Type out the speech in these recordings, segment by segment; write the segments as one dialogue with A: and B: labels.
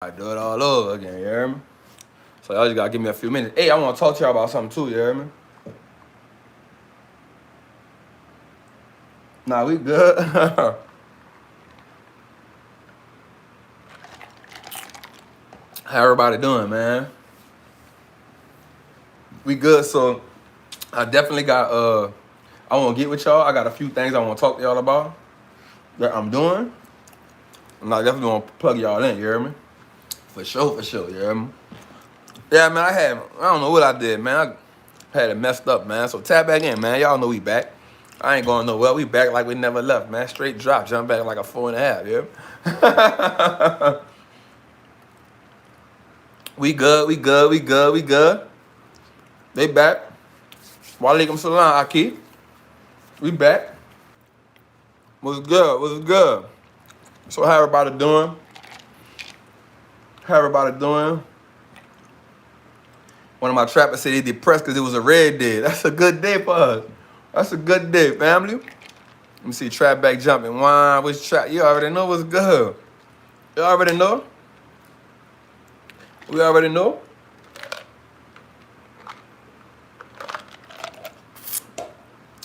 A: I do it all over again, you hear me? So y'all just gotta give me a few minutes. Hey, I wanna talk to y'all about something too, you hear me? Nah, we good. How everybody doing, man? We good, so I definitely got I wanna get with y'all. I got a few things I wanna talk to y'all about that I'm doing. And I definitely wanna plug y'all in, you hear me? For sure, you hear me? Yeah, man, I don't know what I did, man. I had it messed up, man. So tap back in, man. Y'all know we back. I ain't going nowhere. We back like we never left, man. Straight drop, jump back like a 4.5, yeah. We good, we good. They back. Walaikum salam, Aki. We back. What's good? What's good? So how everybody doing? How everybody doing? One of my trappers said he depressed because it was a red day. That's a good day for us. That's a good day, family. Let me see trap back jumping. Wine, which trap? You already know what's good. You already know. We already know.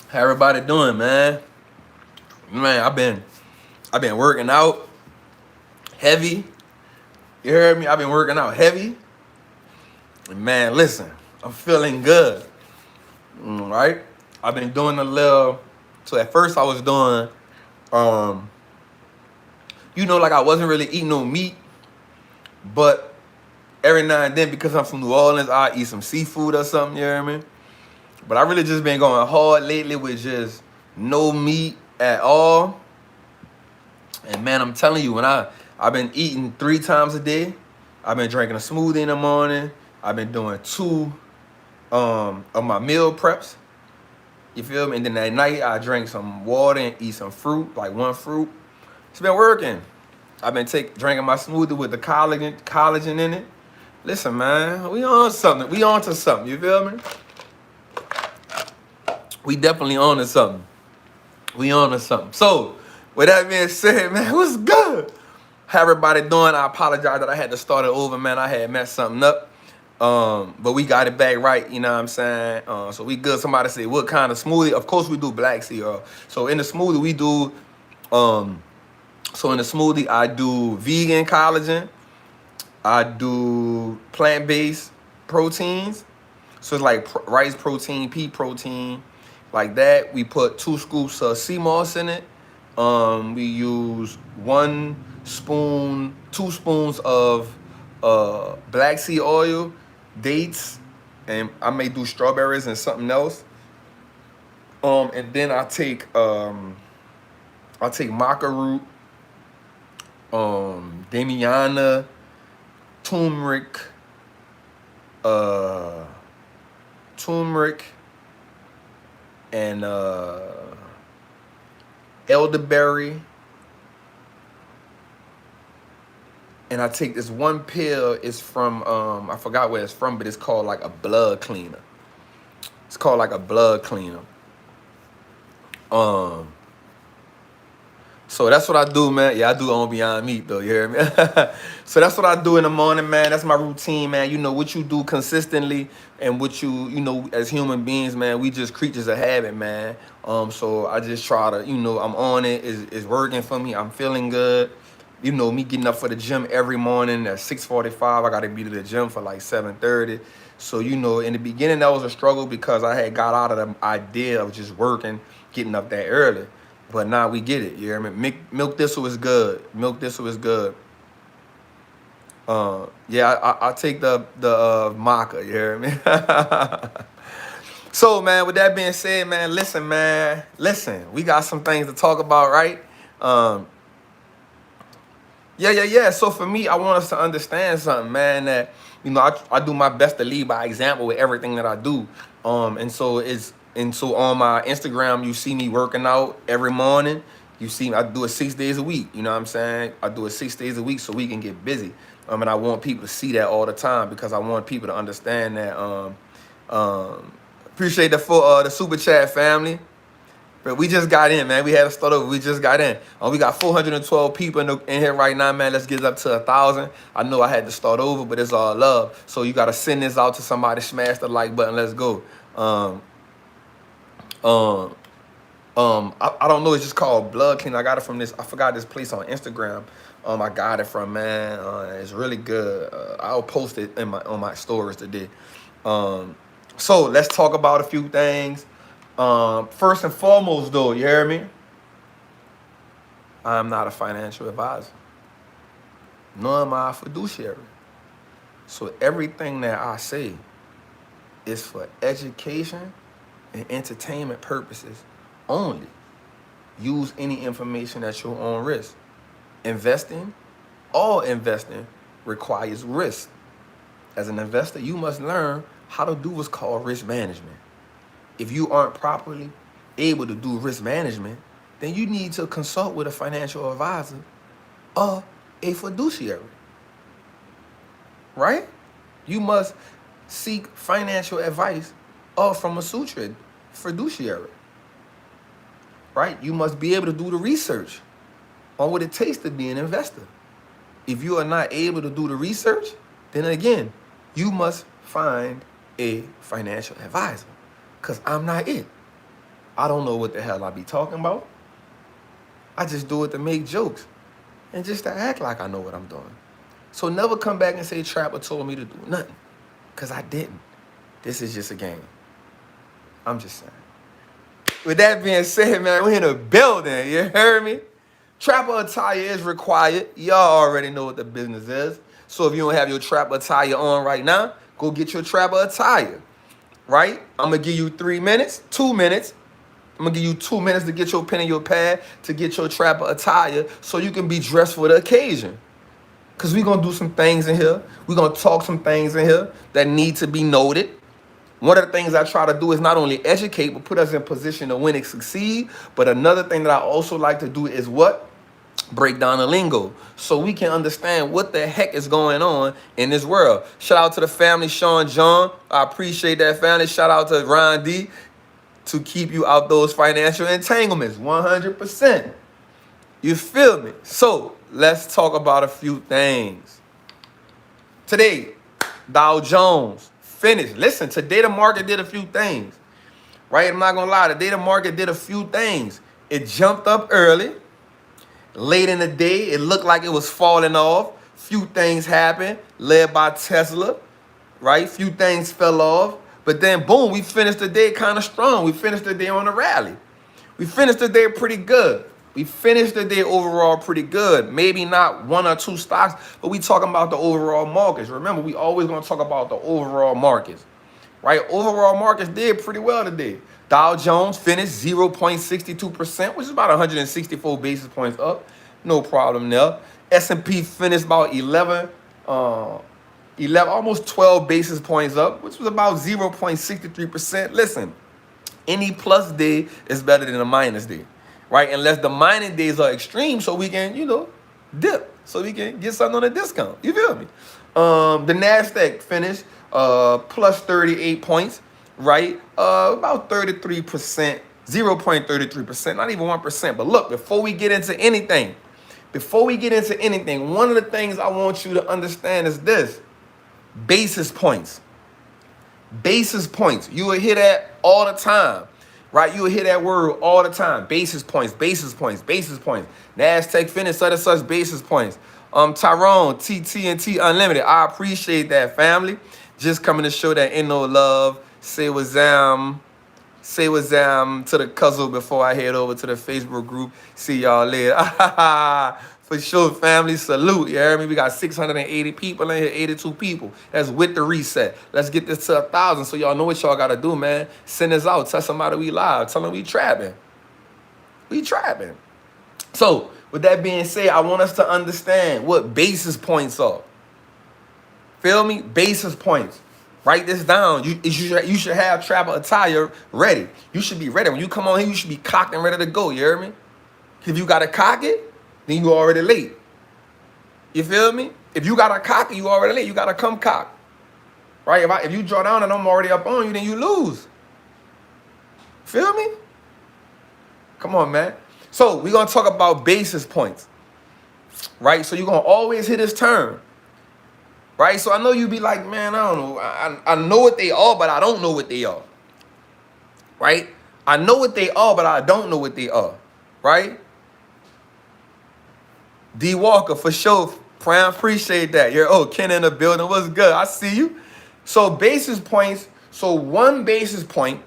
A: How everybody doing, man? Man, I've been working out heavy. You heard me? I've been working out heavy. And man, listen, I'm feeling good. Right? I've been doing a little. So at first I was doing, like I wasn't really eating no meat, but every now and then because I'm from New Orleans, I eat some seafood or something. You hear me? But I really just been going hard lately with just no meat at all. And man, I'm telling you, I've been eating 3 times a day. I've been drinking a smoothie in the morning. I've been doing 2 of my meal preps. You feel me? And then at night I drink some water and eat some fruit, like 1 fruit. It's been working. I've been drinking my smoothie with the collagen in it. Listen, man, we on something. We on to something. You feel me? We definitely on to something. We on to something. So, with that being said, man, what's good? How everybody doing? I apologize that I had to start it over, man. I had messed something up. But we got it back right, you know what I'm saying? So we good. Somebody say, what kind of smoothie? Of course we do black tea. So in the smoothie we do, I do vegan collagen. I do plant-based proteins. So it's like rice protein, pea protein, like that. We put 2 scoops of sea moss in it. We use 2 spoons of black seed oil, dates, and I may do strawberries and something else. And then I take maca root, damiana, turmeric, and elderberry. And I take this 1 pill. It's from I forgot where it's from, but it's called like a blood cleaner. It's called like a blood cleaner. So that's what I do, man. Yeah, I do own Beyond Meat though, you hear me? So that's what I do in the morning, man. That's my routine, man. You know what you do consistently and what you as human beings, man, we just creatures of habit, man. So I just try to, I'm on it. It's working for me. I'm feeling good. Me getting up for the gym every morning at 6:45. I got to be to the gym for like 7:30. So, in the beginning, that was a struggle because I had got out of the idea of just working, getting up that early. But now we get it, you hear me? Milk thistle is good. Milk thistle is good. Yeah, I take the maca, you hear me? So, man, with that being said, man, listen. We got some things to talk about, right? Yeah. So for me, I want us to understand something, man, that, I do my best to lead by example with everything that I do. And so on my Instagram, you see me working out every morning. You see I do it 6 days a week. You know what I'm saying? I do it 6 days a week so we can get busy. And I want people to see that all the time because I want people to understand that. Appreciate the super chat, family. But we just got in, man. We had to start over. We just got in. We got 412 people in here right now, man. Let's get up to 1,000. I know I had to start over, but it's all love. So you got to send this out to somebody. Smash the like button. Let's go. I don't know. It's just called Blood Clean. I got it from this. I forgot this place on Instagram. I got it from, man. It's really good. I'll post it on my stories today. So let's talk about a few things. First and foremost, though, you hear me? I'm not a financial advisor, nor am I a fiduciary. So everything that I say is for education and entertainment purposes only. Use any information at your own risk. All investing requires risk. As an investor, you must learn how to do what's called risk management. If you aren't properly able to do risk management, then you need to consult with a financial advisor or a fiduciary, right? You must seek financial advice or from a fiduciary, right? You must be able to do the research on what it takes to be an investor. If you are not able to do the research, then again, you must find a financial advisor, because I'm not it. I don't know what the hell I be talking about. I just do it to make jokes and just to act like I know what I'm doing. So never come back and say Trapper told me to do nothing, because I didn't. This is just a game. I'm just saying. With that being said, man, we're in a building. You heard me? Trapper attire is required. Y'all already know what the business is. So if you don't have your Trapper attire on right now, go get your Trapper attire, right? I'm going to give you 3 minutes, 2 minutes. I'm going to give you 2 minutes to get your pen and your pad to get your Trapper attire so you can be dressed for the occasion. Because we're going to do some things in here. We're going to talk some things in here that need to be noted. One of the things I try to do is not only educate, but put us in position to win and succeed. But another thing that I also like to do is what? Break down the lingo so we can understand what the heck is going on in this world. Shout out to the family, Sean John. I appreciate that family. Shout out to Ron D to keep you out those financial entanglements. 100%. You feel me? So let's talk about a few things. Today, Dow Jones finished. Listen, today the market did a few things, right? I'm not going to lie. Today the market did a few things. It jumped up early. Late in the day, it looked like it was falling off. Few things happened, led by Tesla, right? Few things fell off. But then, boom, we finished the day kind of strong. We finished the day on a rally. We finished the day pretty good. We finished the day overall pretty good. Maybe not one or two stocks, but we talking about the overall markets. Remember, we always going to talk about the overall markets, right? Overall markets did pretty well today. Dow Jones finished 0.62%, which is about 164 basis points up. No problem there. S&P finished about 11, almost 12 basis points up, which was about 0.63%. Listen, any plus day is better than a minus day, right? Unless the minus days are extreme, so we can, dip, so we can get something on a discount. You feel me? The NASDAQ finished plus 38 points. Right? About 33%, 0.33%, not even 1%. But look, before we get into anything, one of the things I want you to understand is this: basis points. Basis points. You will hear that all the time, right? You will hear that word all the time. Basis points, basis points, basis points. NASDAQ finished such and such basis points. Tyrone, TT&T Unlimited. I appreciate that, family. Just coming to show that ain't no love. Say what's to the cuzzle before I head over to the Facebook group. See y'all later. For sure, family. Salute. You hear me? We got 680 people in here, 82 people. That's with the reset. Let's get this to 1,000 so y'all know what y'all got to do, man. Send us out. Tell somebody we live. Tell them we trapping. We trapping. So, with that being said, I want us to understand what basis points are. Feel me? Basis points. Write this down. You should have Trapper attire ready. You should be ready. When you come on here, you should be cocked and ready to go. You hear me? If you got to cock it, then you already late. You feel me? If you got to cock it, you already late. You got to come cock. Right? If you draw down and I'm already up on you, then you lose. Feel me? Come on, man. So we're going to talk about basis points, right? So you're going to always hit this term, right? So I know you be like, man, I don't know. I know what they are, but I don't know what they are, right? I know what they are, but I don't know what they are, right? D Walker, for sure. Prime, appreciate that. You're, Ken in the building. What's good? I see you. So basis points. So one basis point,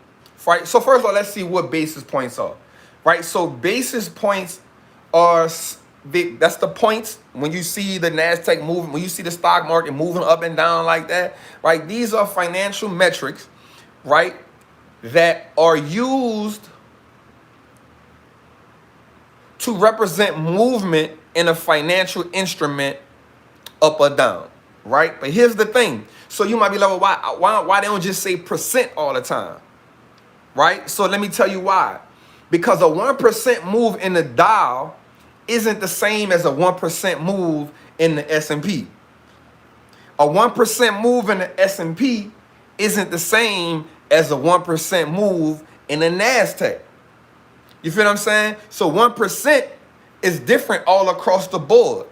A: right? So first of all, let's see what basis points are, right? So basis points are, that's the points when you see the NASDAQ moving, when you see the stock market moving up and down like that, right? These are financial metrics, right, that are used to represent movement in a financial instrument up or down, right? But here's the thing. So you might be like, well, why they don't just say percent all the time, right? So let me tell you why. Because a 1% move in the Dow isn't the same as a 1% move in the S&P. A 1% move in the S&P isn't the same as a 1% move in the NASDAQ. You feel what I'm saying? So 1% is different all across the board.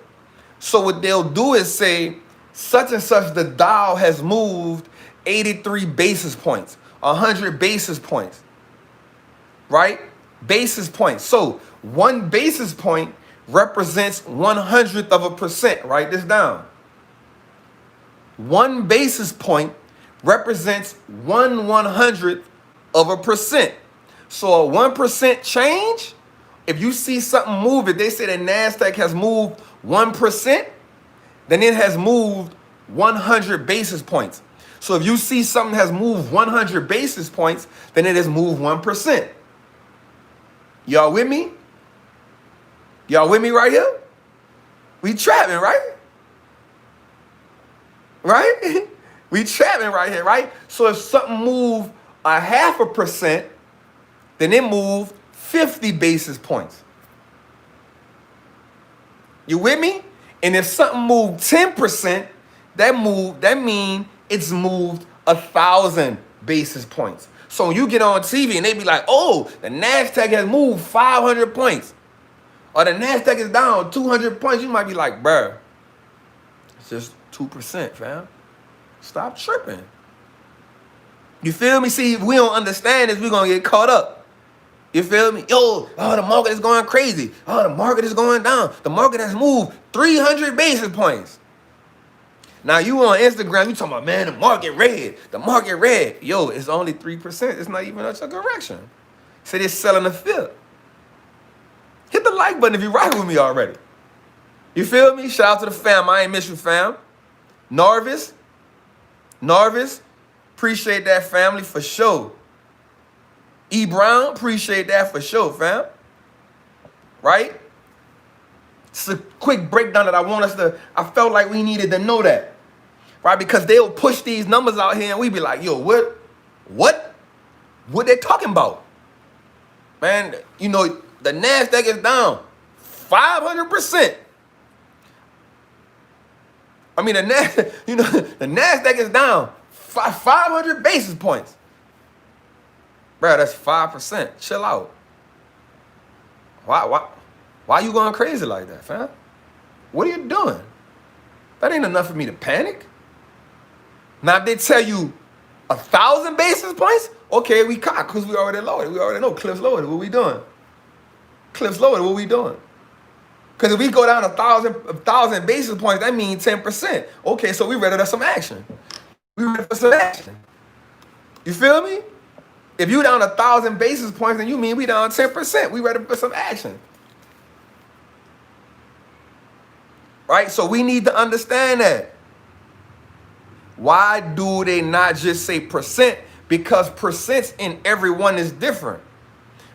A: So what they'll do is say, such and such, the Dow has moved 83 basis points, 100 basis points, right? Basis points. So 1 basis point represents 1/100th of a percent. Write this down. 1 basis point represents 1/100th of a percent. So a 1% change, if you see something move, if they say the NASDAQ has moved 1%, then it has moved 100 basis points. So if you see something has moved 100 basis points, then it has moved 1%. Y'all with me? Y'all with me right here? We trapping, right? Right? We trapping right here, right? So if something move 0.5%, then it moved 50 basis points. You with me? And if something moved 10%, that mean it's moved 1,000 basis points. So when you get on TV and they be like, oh, the NASDAQ has moved 500 points, or the NASDAQ is down 200 points, you might be like, bruh, it's just 2%, fam. Stop tripping. You feel me? See, if we don't understand this, we're going to get caught up. You feel me? Oh, the market is going crazy. Oh, the market is going down. The market has moved 300 basis points. Now, you on Instagram, you talking about, man, the market red. The market red. Yo, it's only 3%. It's not even a correction. So they're selling the flip. Hit the like button if you're riding with me already. You feel me? Shout out to the fam. I ain't miss you, fam. Narvis, appreciate that family for sure. E. Brown, appreciate that for sure, fam. Right? It's a quick breakdown that I felt like we needed to know that. Right? Because they'll push these numbers out here and we be like, yo, what they talking about? Man, you know, the NASDAQ is down 500%. I mean, the NASDAQ is down 500 basis points. Bro, that's 5%. Chill out. Why you going crazy like that, fam? What are you doing? That ain't enough for me to panic. Now, if they tell you 1,000 basis points, okay, we caught because we already loaded. We already know Cliff's loaded. What we doing? Cliff's loaded. What we doing? Because if we go down 1,000 basis points, that means 10%. Okay, so we ready for some action. We ready for some action. You feel me? If you down 1,000 basis points, then you mean we down 10%. We ready for some action. Right? So we need to understand that. Why do they not just say percent? Because percents in everyone is different.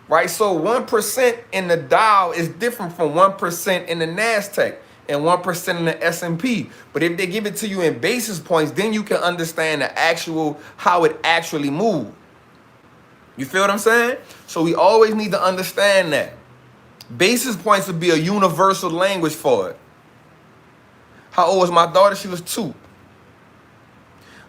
A: Right? So 1% in the Dow is different from 1% in the NASDAQ and 1% in the S&P. But if they give it to you in basis points, then you can understand how it actually moves. You feel what I'm saying? So we always need to understand that. Basis points would be a universal language for it. How old was my daughter? She was 2.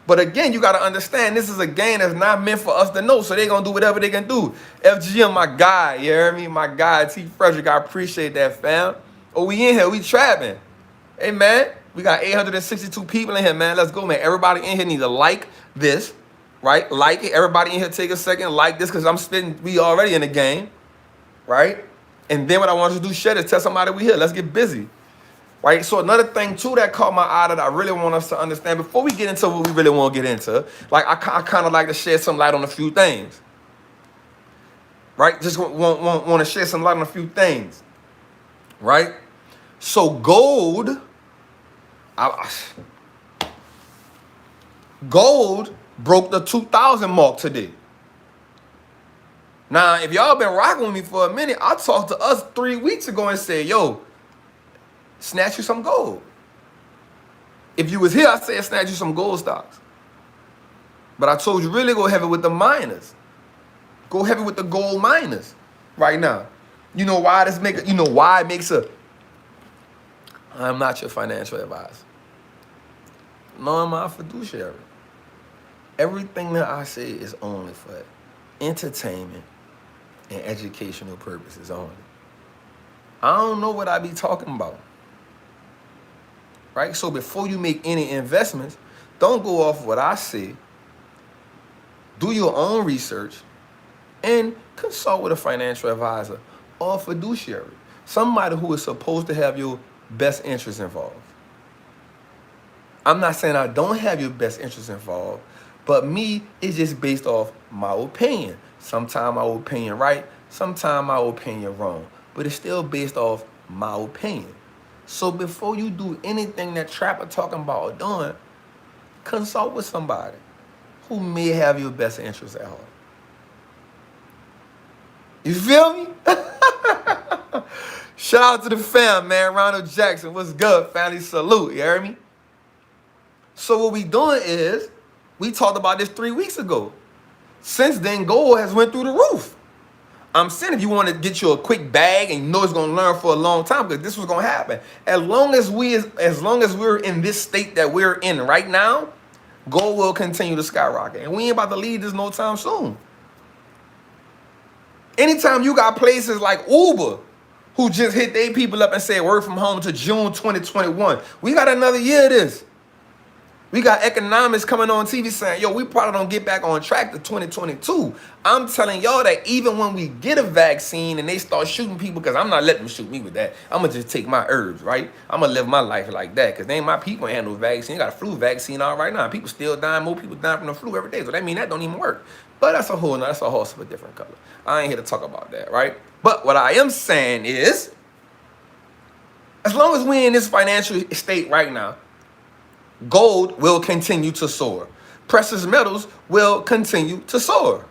A: But again, you got to understand, this is a game that's not meant for us to know. So they're going to do whatever they can do. FGM, my guy, you hear me? My guy, T. Frederick, I appreciate that, fam. Oh, we in here, we trapping. Hey, man, we got 862 people in here, man. Let's go, man. Everybody in here need to like this, right? Like it. Everybody in here take a second, like this, because I'm spitting, we already in the game, right? And then what I want you to do, share this, tell somebody we here. Let's get busy. Right, so another thing too that caught my eye that I really want us to understand before we get into what we really want to get into, like I kind of like to shed some light on a few things. Right, just want to shed some light on a few things. Right, so gold, gold broke the 2,000 mark today. Now, if y'all been rocking with me for a minute, I talked to us 3 weeks ago and said, yo, snatch you some gold. If you was here, I said snatch you some gold stocks. But I told you really go heavy with the miners. Go heavy with the gold miners right now. You know why it makes a I'm not your financial advisor. Nor am I a fiduciary. Everything that I say is only for entertainment and educational purposes only. I don't know what I be talking about. Right? So before you make any investments, don't go off what I say. Do your own research and consult with a financial advisor or a fiduciary. Somebody who is supposed to have your best interests involved. I'm not saying I don't have your best interests involved, but me, it's just based off my opinion. Sometimes my opinion right, sometimes my opinion wrong. But it's still based off my opinion. So before you do anything that Trapper talking about or doing, consult with somebody who may have your best interests at heart. You feel me? Shout out to the fam, man. Ronald Jackson, what's good? Family salute, you hear me? So what we doing is, we talked about this 3 weeks ago. Since then, gold has went through the roof. I'm saying if you want to get you a quick bag and you know it's going to learn for a long time, because this was going to happen. As long as we're in this state that we're in right now, gold will continue to skyrocket. And we ain't about to leave this no time soon. Anytime you got places like Uber, who just hit their people up and said work from home to June 2021, we got another year of this. We got economics coming on TV saying, yo, we probably don't get back on track to 2022. I'm telling y'all that even when we get a vaccine and they start shooting people, because I'm not letting them shoot me with that. I'm going to just take my herbs, right? I'm going to live my life like that, because they ain't my people ain't had no vaccine. You got a flu vaccine out right now. People still dying. More people dying from the flu every day. So that means that don't even work. But that's a horse of a different color. I ain't here to talk about that, right? But what I am saying is, as long as we're in this financial state right now, gold will continue to soar. Precious metals will continue to soar.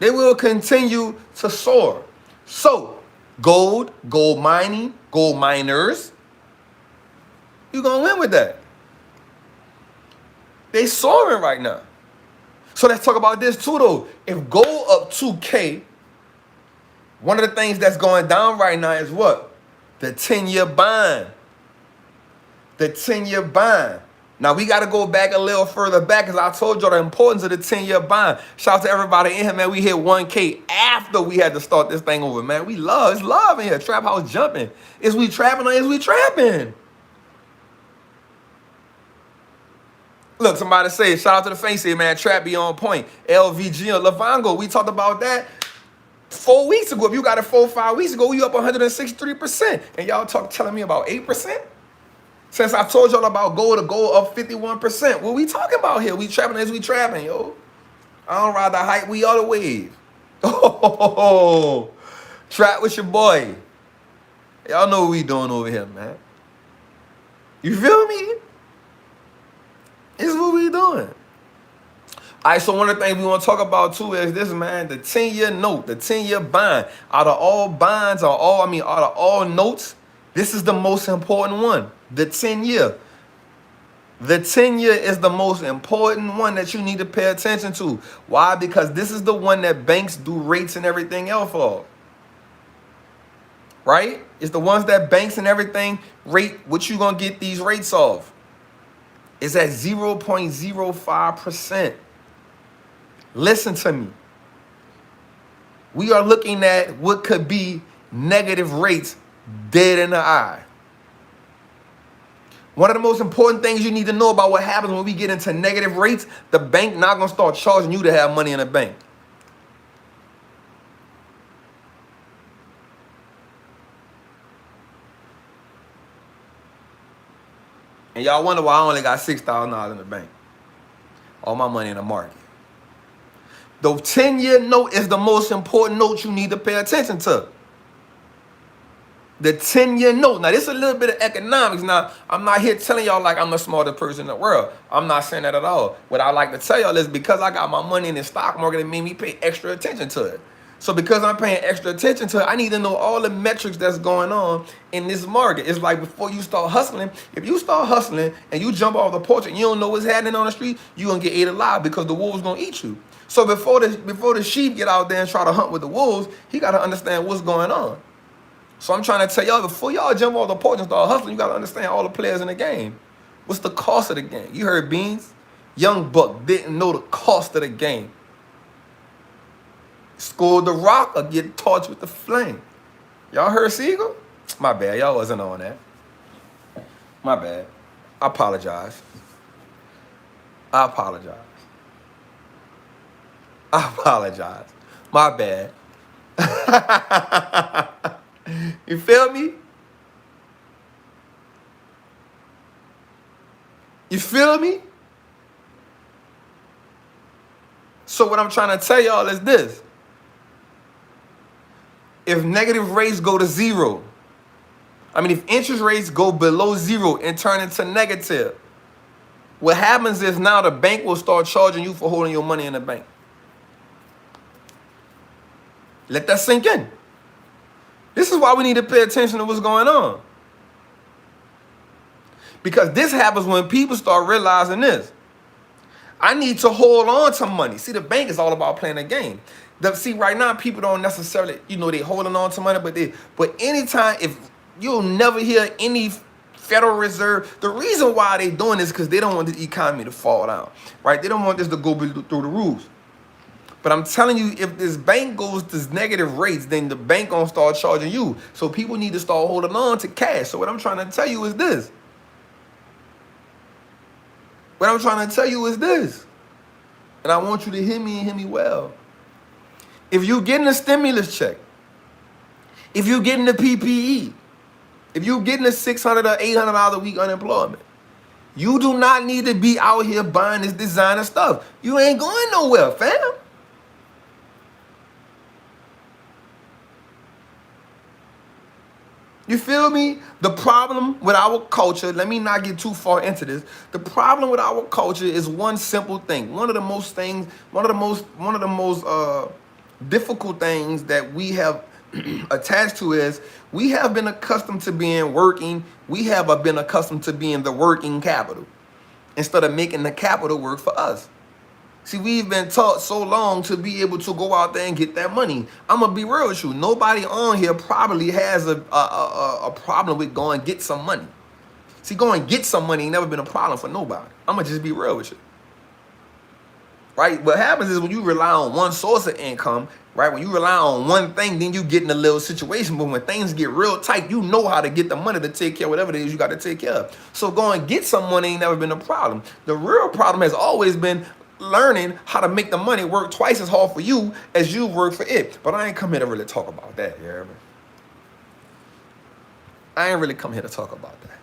A: They will continue to soar. So, gold mining, gold miners, you're going to win with that. They soaring right now. So let's talk about this too, though. If gold up 2K, one of the things that's going down right now is what? The 10-year bond. The 10-year bond. Now, we got to go back a little further back, because I told y'all the importance of the 10-year bond. Shout out to everybody in here, man. We hit 1K after we had to start this thing over, man. It's love in here. Trap house jumping. Is we trapping or is we trapping? Look, somebody say, shout out to the face here, man. Trap be on point. LVG or Lavango. We talked about that 4 weeks ago. If you got it 4 or 5 weeks ago, you up 163%. And y'all telling me about 8%? Since I told y'all about gold up 51%. What we talking about here? We trapping as we trapping, yo. I don't ride the hype, we are the wave. Oh, trap with your boy. Y'all know what we doing over here, man. You feel me? This is what we doing. All right, so one of the things we want to talk about too is this, man, the 10-year note, the 10-year bond. Out of all bonds, out of all notes, this is the most important one, the 10-year. The 10-year is the most important one that you need to pay attention to. Why? Because this is the one that banks do rates and everything else for. Right? It's the ones that banks and everything rate what you going to get these rates off. is at 0.05%. Listen to me. We are looking at what could be negative rates dead in the eye. One of the most important things you need to know about what happens when we get into negative rates, the bank not going to start charging you to have money in the bank. And y'all wonder why I only got $6,000 in the bank. All my money in the market. The 10-year note is the most important note you need to pay attention to. The 10-year note. Now, this is a little bit of economics. Now, I'm not here telling y'all like I'm the smartest person in the world. I'm not saying that at all. What I like to tell y'all is because I got my money in the stock market, it made me pay extra attention to it. So because I'm paying extra attention to it, I need to know all the metrics that's going on in this market. It's like before you start hustling, if you start hustling and you jump off the porch and you don't know what's happening on the street, you're going to get ate alive because the wolves going to eat you. So before the sheep get out there and try to hunt with the wolves, he got to understand what's going on. So I'm trying to tell y'all, before y'all jump off the porch and start hustling, you got to understand all the players in the game. What's the cost of the game? You heard Beans? Young Buck didn't know the cost of the game. Score the rock or get torched with the flame. Y'all heard Siegel? My bad. Y'all wasn't on that. My bad. I apologize. I apologize. I apologize. My bad. You feel me? You feel me? So what I'm trying to tell y'all is this. If negative rates go to zero, if interest rates go below zero and turn into negative, what happens is now the bank will start charging you for holding your money in the bank. Let that sink in. This is why we need to pay attention to what's going on. Because this happens when people start realizing this. I need to hold on to money. See, the bank is all about playing a game. See, right now, people don't necessarily, they holding on to money, but anytime, if you'll never hear any Federal Reserve, the reason why they doing this is because they don't want the economy to fall down, right? They don't want this to go through the roofs. But I'm telling you, if this bank goes to negative rates, then the bank gonna start charging you. So people need to start holding on to cash. So what I'm trying to tell you is this. What I'm trying to tell you is this. And I want you to hear me and hear me well. If you're getting a stimulus check, if you're getting the PPE, if you're getting a $600 or $800 a week unemployment, you do not need to be out here buying this designer stuff. You ain't going nowhere, fam. You feel me? The problem with our culture, let me not get too far into this. The problem with our culture is one simple thing. One of the most difficult things that we have attached to is we have been accustomed to being working. We have been accustomed to being the working capital instead of making the capital work for us. See, we've been taught so long to be able to go out there and get that money. I'm going to be real with you. Nobody on here probably has a problem with going and get some money. See, going and get some money ain't never been a problem for nobody. I'm going to just be real with you. Right? What happens is when you rely on one source of income, right? When you rely on one thing, then you get in a little situation. But when things get real tight, you know how to get the money to take care of whatever it is you got to take care of. So going and get some money ain't never been a problem. The real problem has always been learning how to make the money work twice as hard for you as you work for it. But I ain't come here to really talk about that, you hear me? I ain't really come here to talk about that.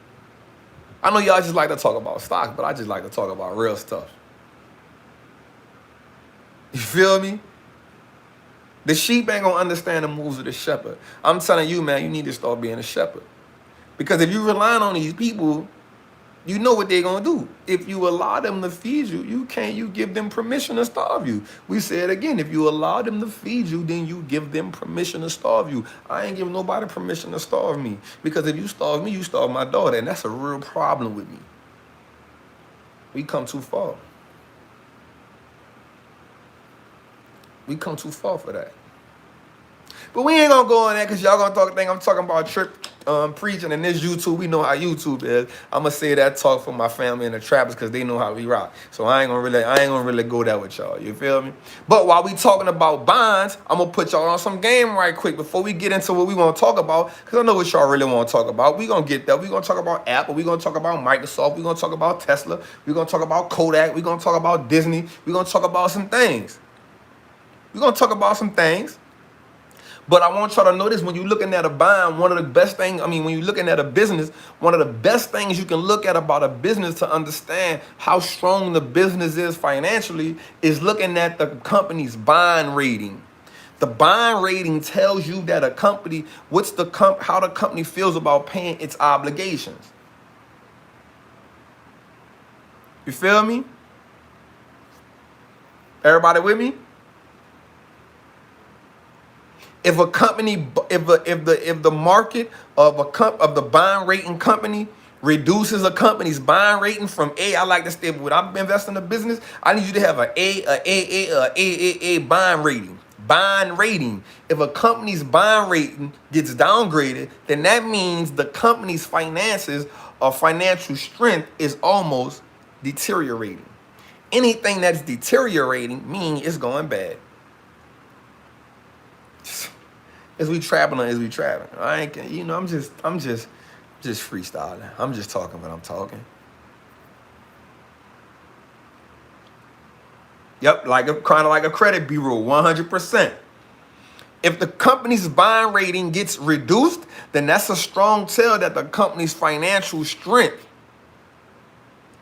A: I know y'all just like to talk about stocks, but I just like to talk about real stuff. You feel me? The sheep ain't gonna understand the moves of the shepherd. I'm telling you, man, you need to start being a shepherd. Because if you relying on these people, you know what they're going to do. If you allow them to feed you, you give them permission to starve you. We say it again. If you allow them to feed you, then you give them permission to starve you. I ain't giving nobody permission to starve me. Because if you starve me, you starve my daughter. And that's a real problem with me. We come too far. We come too far for that. But we ain't gonna go on that because y'all gonna think I'm talking about preaching and this YouTube. We know how YouTube is. I'm gonna say that talk for my family and the trappers because they know how we rock. So I ain't gonna really go there with y'all. You feel me? But while we talking about bonds, I'm gonna put y'all on some game right quick before we get into what we want to talk about. Because I know what y'all really want to talk about. We gonna get there. We gonna talk about Apple. We gonna talk about Microsoft. We gonna talk about Tesla. We gonna talk about Kodak. We gonna talk about Disney. We gonna talk about some things. We gonna talk about some things. But I want y'all to notice when you're looking at a bond, one of the best things, when you're looking at a business, one of the best things you can look at about a business to understand how strong the business is financially is looking at the company's bond rating. The bond rating tells you that a company, how the company feels about paying its obligations. You feel me? Everybody with me? If a company, if the market of the bond rating company reduces a company's bond rating from A, I like to stay with. I'm investing in a business. I need you to have a AAA bond rating. Bond rating. If a company's bond rating gets downgraded, then that means the company's finances or financial strength is almost deteriorating. Anything that's deteriorating means it's going bad. Is we trapping or is we trapping? I ain't, I'm just freestyling. I'm just talking what I'm talking. Yep, kind of like a credit bureau, 100%. If the company's bond rating gets reduced, then that's a strong tell that the company's financial strength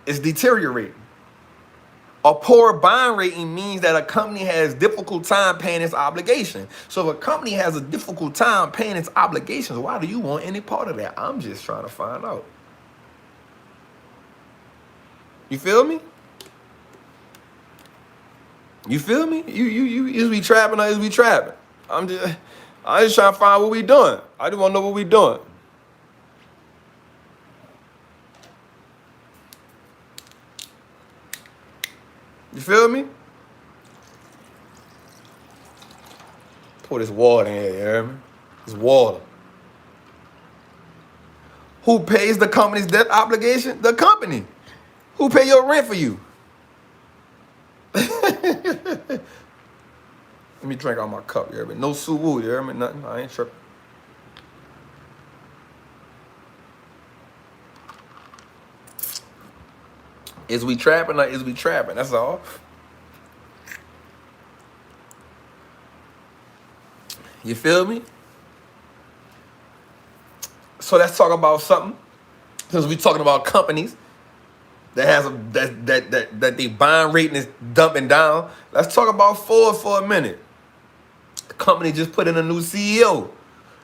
A: is deteriorating. A poor bond rating means that a company has difficult time paying its obligation. So if a company has a difficult time paying its obligations, why do you want any part of that? I'm just trying to find out. You feel me? You feel me? You is we trapping or is we trapping? I'm just trying to find what we doing. I just want to know what we doing. You feel me? Pour this water in here, you hear me? It's water. Who pays the company's debt obligation? The company. Who pay your rent for you? Let me drink out my cup, you hear me? No suwu, you hear me? Nothing, I ain't tripping. Is we trapping or is we trapping? That's all. You feel me? So let's talk about something. Since we talking about companies that has that they bond rating is dumping down. Let's talk about Ford for a minute. The company just put in a new CEO.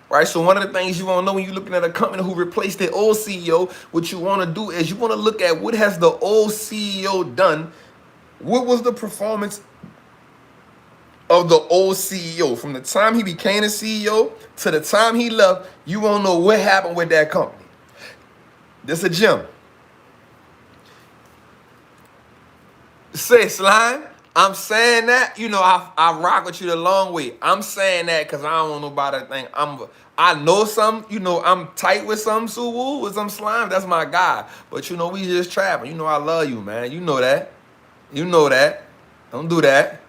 A: Right, so one of the things you want to know when you're looking at a company who replaced their old CEO, what you want to do is you want to look at what has the old CEO done. What was the performance of the old CEO from the time he became a CEO to the time he left? You want to know what happened with that company. This a gem. Say, Slime, I'm saying that, I rock with you the long way. I'm saying that because I don't want nobody to think I know some, I'm tight with some Suwu, with some Slime. That's my guy. But, we just trapping. I love you, man. You know that. You know that. Don't do that.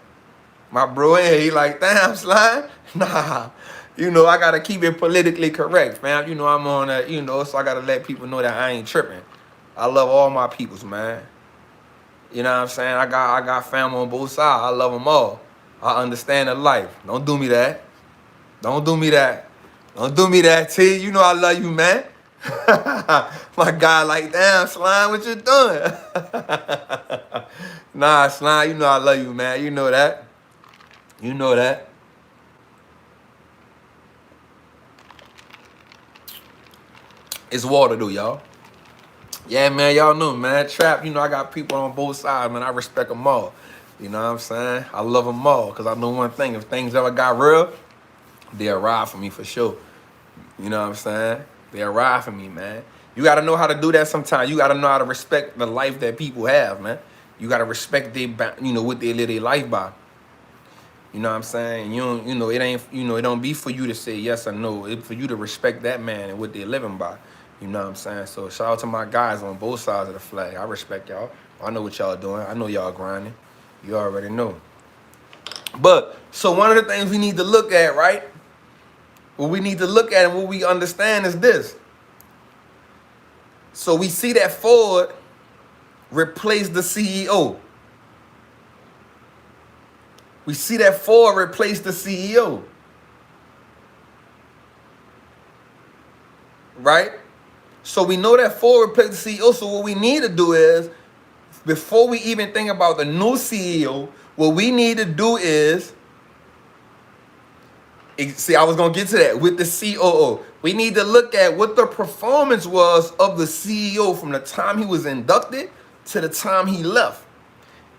A: My bro ain't he like, damn, Slime. Nah. I got to keep it politically correct, fam. I'm on that, so I got to let people know that I ain't tripping. I love all my peoples, man. You know what I'm saying? I got family on both sides. I love them all. I understand their life. Don't do me that. Don't do me that. Don't do me that, T. I love you, man. My guy like, damn, Slime, what you doing? Nah, Slime, I love you, man. You know that. You know that. It's water, though, y'all. Yeah, man, y'all know, man. Trap, I got people on both sides, man. I respect them all. You know what I'm saying? I love them all because I know one thing. If things ever got real, they'll ride for me for sure. You know what I'm saying? They'll ride for me, man. You got to know how to do that sometimes. You got to know how to respect the life that people have, man. You got to respect what they live their life by. You know what I'm saying? You don't, it ain't, it don't be for you to say yes or no. It's for you to respect that man and what they're living by. You know what I'm saying? So shout out to my guys on both sides of the flag. I respect y'all. I know what y'all doing. I know y'all grinding. You already know. But so one of the things we need to look at, right? What we need to look at and what we understand is this. So we see that Ford replaced the CEO. We see that Ford replaced the CEO. Right? So we know that Ford replaced the CEO. So what we need to do is, before we even think about the new CEO, what we need to do is, see, I was going to get to that with the COO. We need to look at what the performance was of the CEO from the time he was inducted to the time he left.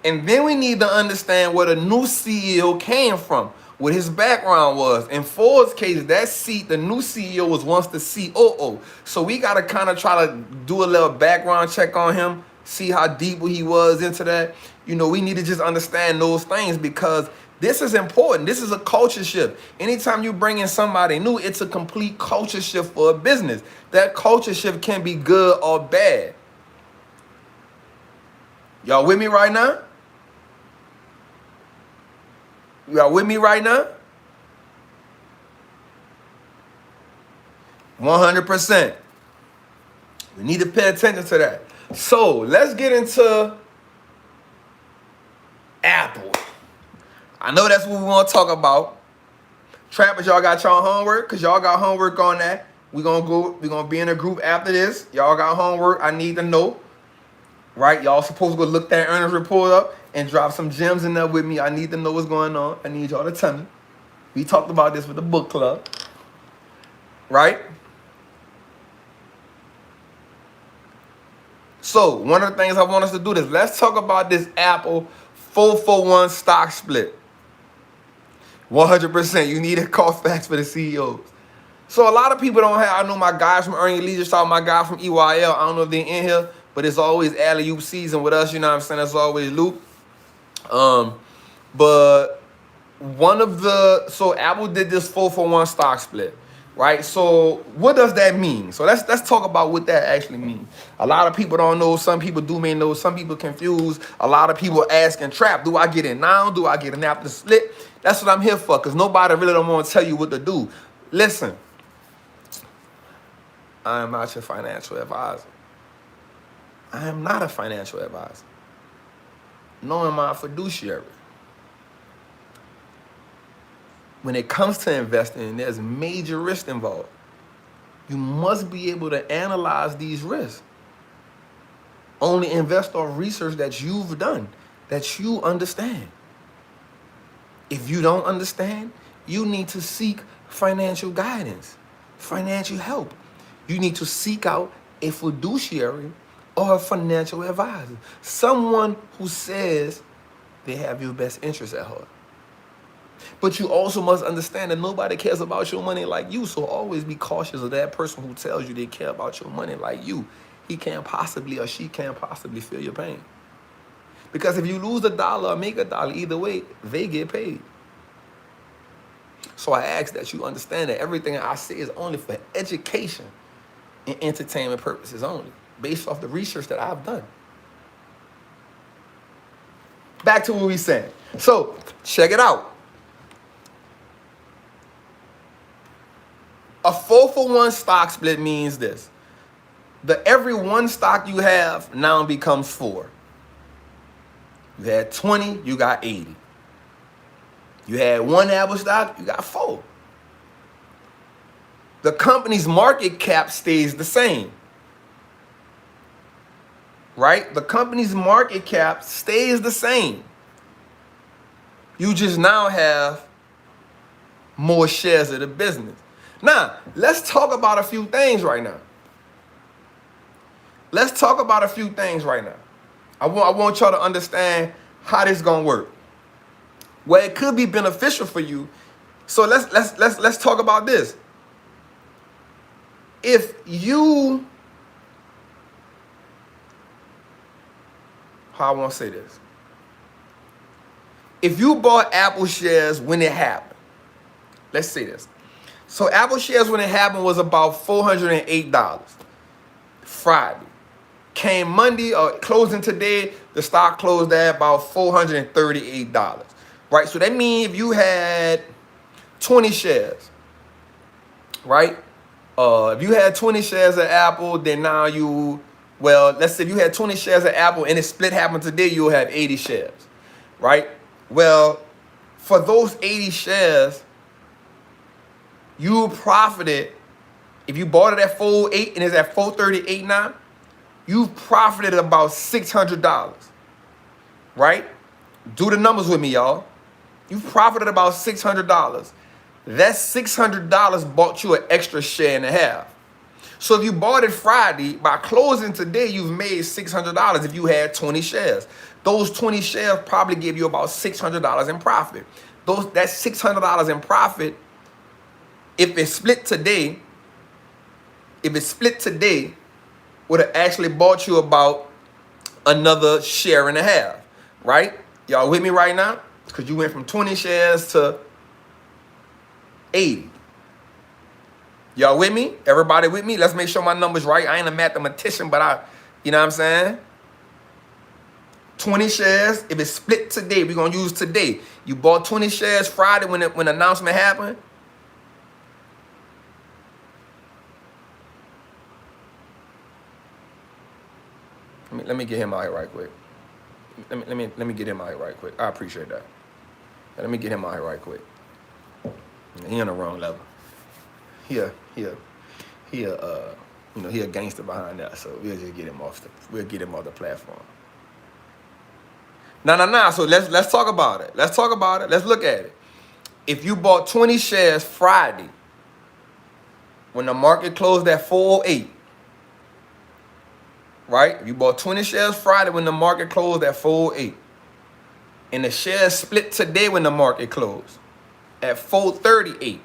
A: And then we need to understand where the new CEO came from, what his background was. In Ford's case, that seat, the new CEO was once the COO. So we got to kind of try to do a little background check on him, see how deep he was into that. We need to just understand those things because this is important. This is a culture shift. Anytime you bring in somebody new, it's a complete culture shift for a business. That culture shift can be good or bad. Y'all with me right now? Y'all with me right now? 100%. We need to pay attention to that. So let's get into Apple. I know that's what we want to talk about. Trappers, y'all got y'all homework? Because y'all got homework on that. We're gonna be in a group after this. Y'all got homework. I need to know. Right? Y'all supposed to go look that earnings report up and drop some gems in there with me. I need to know what's going on. I need y'all to tell me. We talked about this with the book club. Right? So one of the things I want us to do is let's talk about this Apple 4-for-1 stock split. 100%. You need a call facts for the CEOs. So a lot of people don't have, I know my guys from Earning Leisure, saw my guy from EYL. I don't know if they're in here, but it's always alley-oop season with us. You know what I'm saying? That's always Luke. But so Apple did this 4-for-1 stock split, right? So what does that mean? So let's talk about what that actually means. A lot of people don't know. Some people may know. Some people confused. A lot of people asking, Trap, do I get in now? Do I get in after the split? That's what I'm here for, because nobody really don't want to tell you what to do. Listen, I am not your financial advisor. I am not a financial advisor. Nor am I a fiduciary. When it comes to investing, there's major risk involved. You must be able to analyze these risks. Only invest off research that you've done, that you understand. If you don't understand, you need to seek financial guidance, financial help. You need to seek out a fiduciary or a financial advisor, someone who says they have your best interests at heart. But you also must understand that nobody cares about your money like you, so always be cautious of that person who tells you they care about your money like you. He can't possibly or she can't possibly feel your pain. Because if you lose $1 or make $1, either way, they get paid. So I ask that you understand that everything I say is only for education and entertainment purposes only, based off the research that I've done. Back to what we saying. So check it out. A 4-for-1 stock split means this. Every one stock you have now becomes 4. You had 20, you got 80. You had one Apple stock, you got 4. The company's market cap stays the same. Right? The company's market cap stays the same. You just now have more shares of the business. Now, let's talk about a few things right now. I want y'all to understand how this is gonna work. Well, it could be beneficial for you. So let's talk about this. If you, how I want to say this. if you bought Apple shares when it happened, let's say this. So Apple shares when it happened was about $408 Friday. Came Monday or closing today, the stock closed at about $438. Right? So that means if you had 20 shares, right? If you had 20 shares of Apple, then now let's say if you had 20 shares of Apple and it split happened today, you'll have 80 shares, right? Well, for those 80 shares, you profited, if you bought it at 408 and it's at 438 now, you profited about $600, right? Do the numbers with me, y'all. You profited about $600. That $600 bought you an extra share and a half. So if you bought it Friday, by closing today, you've made $600 if you had 20 shares. Those 20 shares probably gave you about $600 in profit. That $600 in profit, if it split today, would have actually bought you about another share and a half, right? Y'all with me right now? Because you went from 20 shares to 80. Y'all with me? Everybody with me? Let's make sure my number's right. I ain't a mathematician, but you know what I'm saying? 20 shares, if it's split today, we're going to use today. You bought 20 shares Friday when the announcement happened. Let me get him out here right quick. Let me get him out here right quick. I appreciate that. Let me get him out here right quick. He on the wrong level. He a gangster behind that. So we'll just get him off the platform. Nah. So let's talk about it. Let's look at it. If you bought 20 shares Friday when the market closed at 408, right? If you bought 20 shares Friday when the market closed at 408, and the shares split today when the market closed at 438,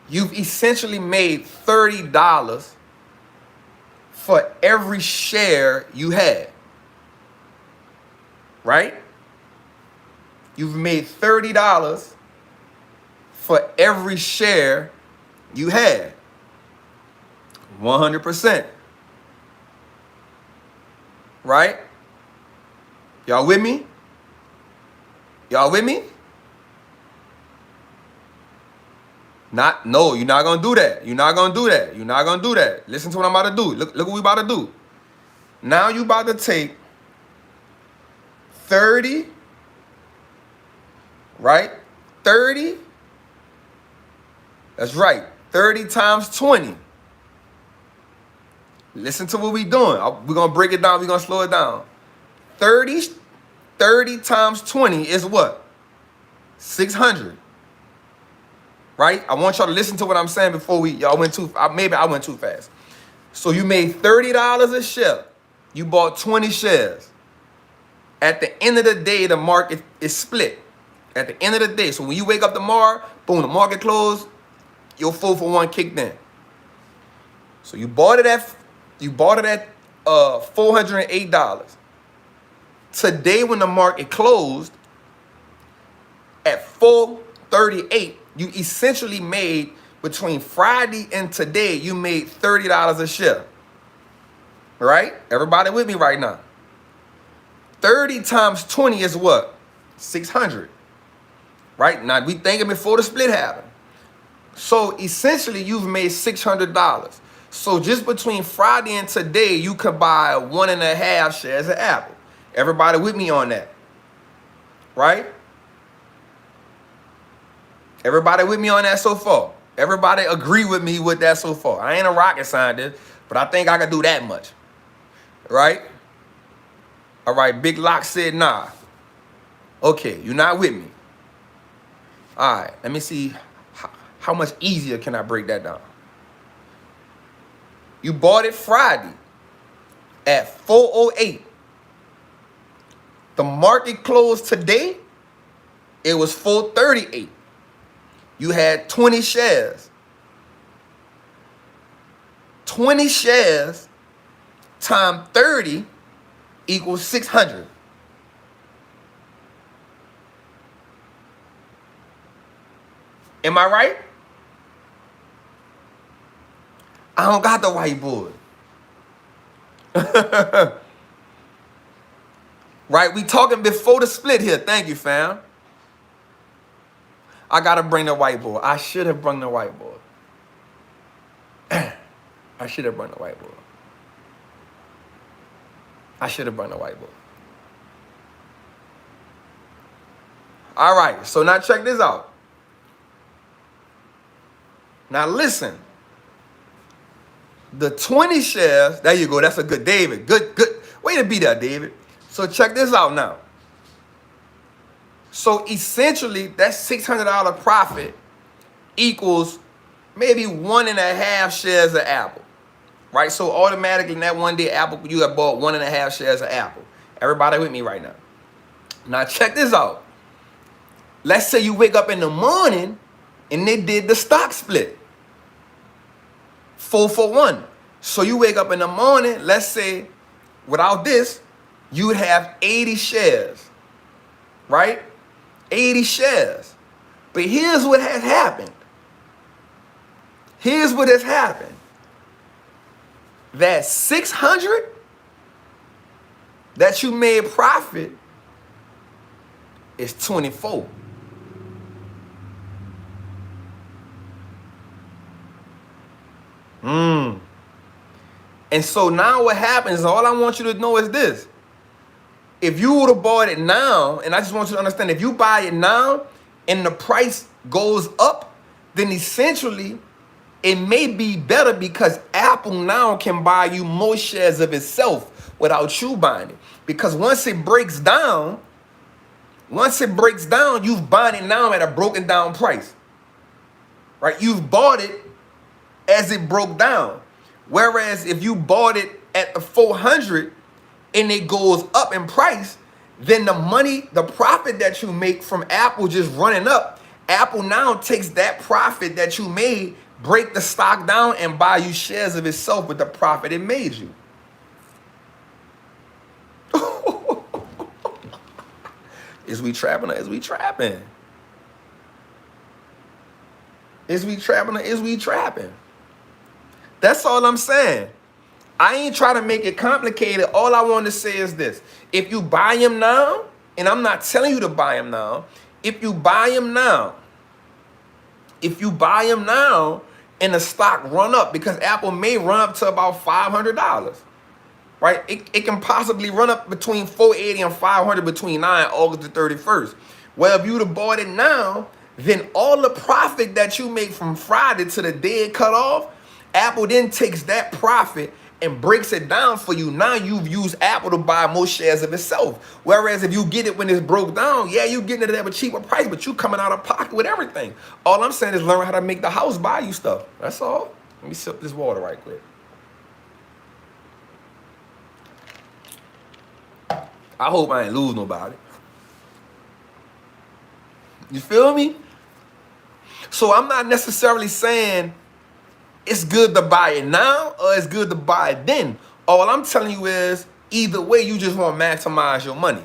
A: you've essentially made $30 for every share you had, right? You've made $30 for every share you had. 100%. Right? Y'all with me? Y'all with me? No, you're not gonna do that. You're not gonna do that. Listen to what I'm about to do. Look what we about to do. Now you about to take 30, right? 30. That's right. 30 times 20. Listen to what we doing. We're gonna break it down. We're gonna slow it down. 30 times 20 is what? 600. Right? I want y'all to listen to what I'm saying before maybe I went too fast. So you made $30 a share. You bought 20 shares. At the end of the day, the market is split. At the end of the day. So when you wake up tomorrow, boom, the market closed, your 4-for-1 kicked in. So you bought it at $408. Today when the market closed at 438, you essentially made, between Friday and today, you made $30 a share. Right? Everybody with me right now? 30 times 20 is what? 600. Right? Now we thinking before the split happened. So essentially you've made $600. So just between Friday and today, you could buy 1.5 shares of Apple. Everybody with me on that? Right? Everybody with me on that so far? Everybody agree with me with that so far? I ain't a rocket scientist, but I think I can do that much. Right? All right, Big Lock said nah. Okay, you're not with me. All right, let me see how much easier can I break that down. You bought it Friday at 408. The market closed today, it was 438. You had 20 shares. 20 shares times 30 equals 600. Am I right? I don't got the whiteboard. Right? We talking before the split here. Thank you, fam. I got to bring the whiteboard. I should have brought the whiteboard. I should have brought the whiteboard. I should have brought the whiteboard. All right. So now check this out. Now listen. The 20 shares, there you go. That's a good David. Good. Way to be there, David. So check this out now. So essentially, that $600 profit equals maybe 1.5 shares of Apple, right? So automatically in that one day, Apple, you have bought 1.5 shares of Apple. Everybody with me right now? Now check this out. Let's say you wake up in the morning and they did the stock split. 4 for 1. So you wake up in the morning, let's say without this, you would have 80 shares, right? 80 shares. But here's what has happened. Here's what has happened. That 600 that you made profit is 24. And so now what happens, all I want you to know is this. If you would have bought it now, and I just want you to understand, if you buy it now and the price goes up, then essentially it may be better because Apple now can buy you more shares of itself without you buying it. Because once it breaks down, you've bought it now at a broken down price, right? You've bought it as it broke down. Whereas if you bought it at the 400 and it goes up in price, then the profit that you make from Apple just running up, Apple now takes that profit that you made, break the stock down and buy you shares of itself with the profit it made you. Is we trapping or is we trapping? Is we trapping or is we trapping? That's all I'm saying. I ain't trying to make it complicated. All I want to say is this. If you buy him now, and I'm not telling you to buy him now, if you buy him now and the stock run up, because Apple may run up to about $500, right? It can possibly run up between $480 and $500 between now and August the 31st. Well, if you'd have bought it now, then all the profit that you make from Friday to the day it cut off, Apple then takes that profit and breaks it down for you. Now you've used Apple to buy more shares of itself. Whereas if you get it when it's broke down, yeah, you getting it at a cheaper price, but you coming out of pocket with everything. All I'm saying is learn how to make the house buy you stuff. That's all. Let me sip this water right quick. I hope I ain't lose nobody. You feel me? So I'm not necessarily saying it's good to buy it now or it's good to buy it then. All I'm telling you is either way, you just want to maximize your money.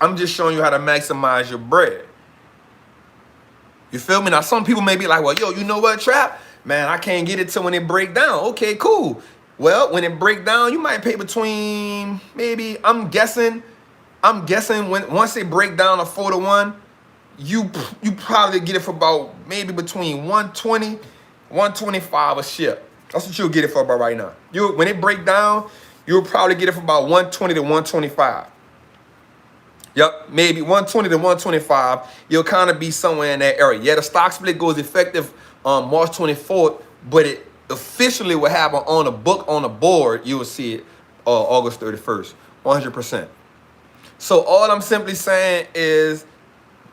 A: I'm just showing you how to maximize your bread. You feel me? Now, some people may be like, well, yo, you know what, Trap? Man, I can't get it till when it break down. Okay, cool. Well, when it break down, you might pay between maybe, I'm guessing once they break down a 4 to 1, you probably get it for about maybe between 120, 125 a share. That's what you'll get it for about right now. When it break down, you'll probably get it for about 120 to 125. Yep, maybe 120 to 125. You'll kind of be somewhere in that area. Yeah, the stock split goes effective on March 24th, but it officially will happen on the board. You will see it August 31st, 100%. So all I'm simply saying is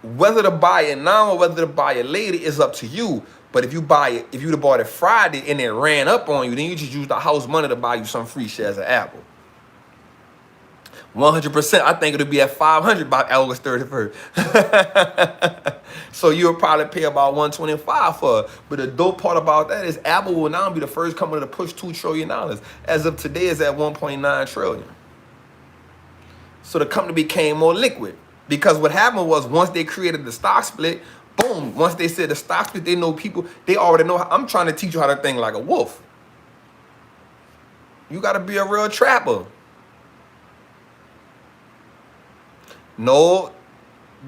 A: whether to buy it now or whether to buy it later is up to you. But if you'd have bought it Friday and it ran up on you, then you just use the house money to buy you some free shares of Apple. 100%. I think it'll be at 500 by August 31st. So you'll probably pay about 125 for it. But the dope part about that is Apple will now be the first company to push $2 trillion. As of today, it's at 1.9 trillion. So the company became more liquid. Because what happened was once they created the stock split, boom, once they said the stock split, they know people, they already know. I'm trying to teach you how to think like a wolf. You got to be a real trapper. No,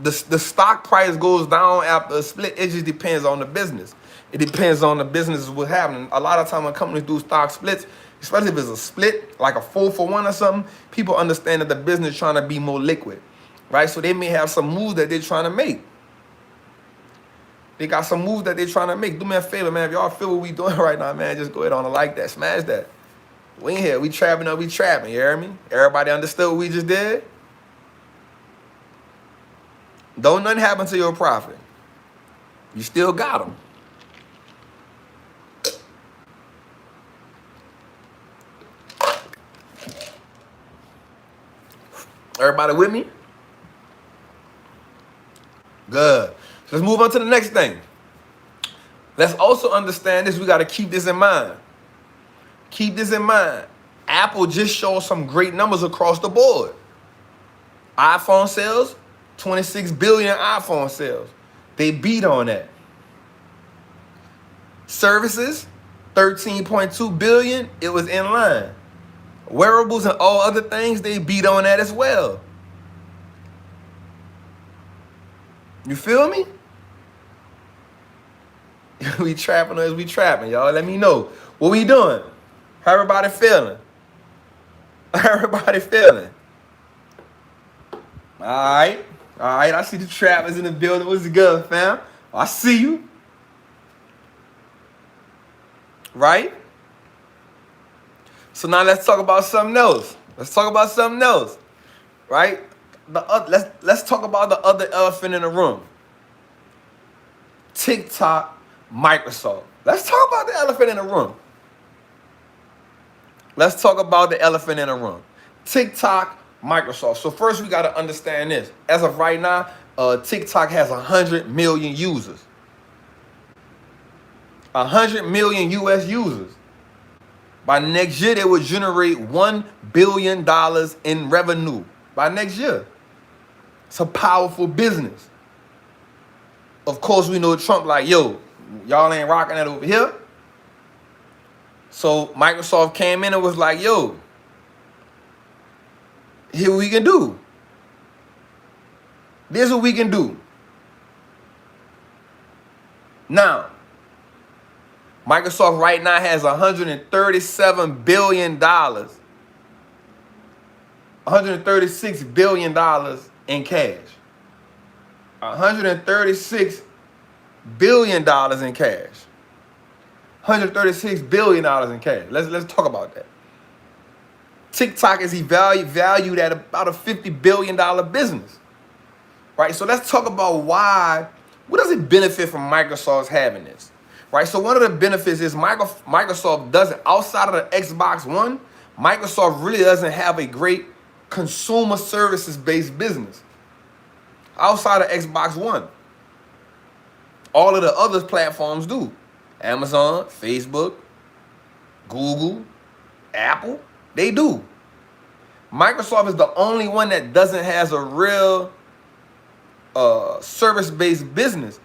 A: the stock price goes down after a split. It just depends on the business. It depends on the business what's happening. A lot of time when companies do stock splits, especially if it's a split, like a 4-for-1 or something, people understand that the business is trying to be more liquid, right? So they may have some moves that they're trying to make. They got some moves that they're trying to make. Do me a favor, man. If y'all feel what we doing right now, man, just go ahead on and like that, smash that. We ain't here. We trapping up. We trapping. You hear me? Everybody understood what we just did? Don't nothing happen to your profit. You still got them. Everybody with me? Good. Let's move on to the next thing. Let's also understand this. We got to keep this in mind. Keep this in mind. Apple just showed some great numbers across the board. iPhone sales, 26 billion iPhone sales. They beat on that. Services, 13.2 billion. It was in line. Wearables and all other things, they beat on that as well. You feel me? We trapping as we trapping, y'all. Let me know. What we doing? How everybody feeling? How everybody feeling? All right. All right. I see the trappers in the building. What's good, fam? I see you. Right? So now let's talk about something else. Let's talk about something else. Right? Let's talk about the other elephant in the room. TikTok, Microsoft. Let's talk about the elephant in the room. Let's talk about the elephant in the room. TikTok, Microsoft. So first we got to understand this. As of right now, TikTok has 100 million users. 100 million US users. By next year, they will generate $1 billion in revenue. By next year. It's a powerful business. Of course, we know Trump like, yo, y'all ain't rocking that over here. So Microsoft came in and was like, yo, here what we can do. This is what we can do. Now, Microsoft right now has $137 billion, $136 billion in cash. $136 billion in cash. $136 billion in cash. Let's talk about that. TikTok is valued at about a $50 billion business. Right? So let's talk about what does it benefit from Microsoft's having this? Right? So one of the benefits is Microsoft doesn't, outside of the Xbox One, Microsoft really doesn't have a great consumer services based business. Outside of Xbox One. All of the other platforms do. Amazon, Facebook, Google, Apple, they do. Microsoft is the only one that doesn't have a real service-based business.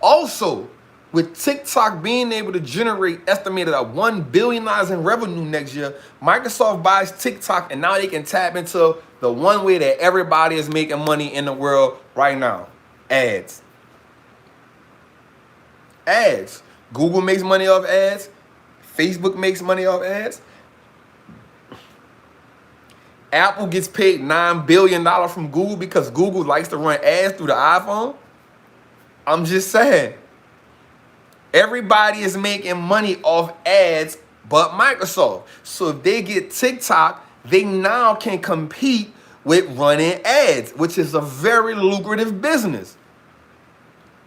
A: Also, with TikTok being able to generate estimated at $1 billion in revenue next year, Microsoft buys TikTok and now they can tap into the one way that everybody is making money in the world right now. Ads. Ads. Google makes money off ads. Facebook makes money off ads. Apple gets paid $9 billion from Google because Google likes to run ads through the iPhone. I'm just saying. Everybody is making money off ads but Microsoft. So if they get TikTok, they now can compete with running ads, which is a very lucrative business.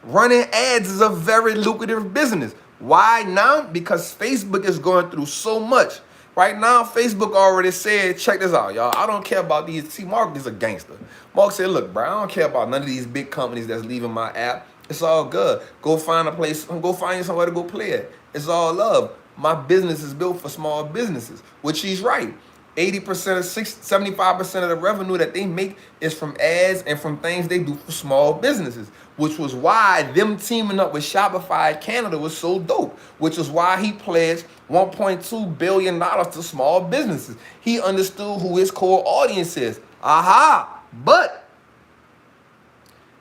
A: Running ads is a very lucrative business. Why now? Because Facebook is going through so much. Right now, Facebook already said, check this out, y'all. I don't care about these. See, Mark is a gangster. Mark said, look, bro, I don't care about none of these big companies that's leaving my app. It's all good. Go find a place. Go find you somewhere to go play it. It's all love. My business is built for small businesses, which he's right. 80%, 75% of the revenue that they make is from ads and from things they do for small businesses, which was why them teaming up with Shopify Canada was so dope, which is why he pledged $1.2 billion to small businesses. He understood who his core audience is. Aha! But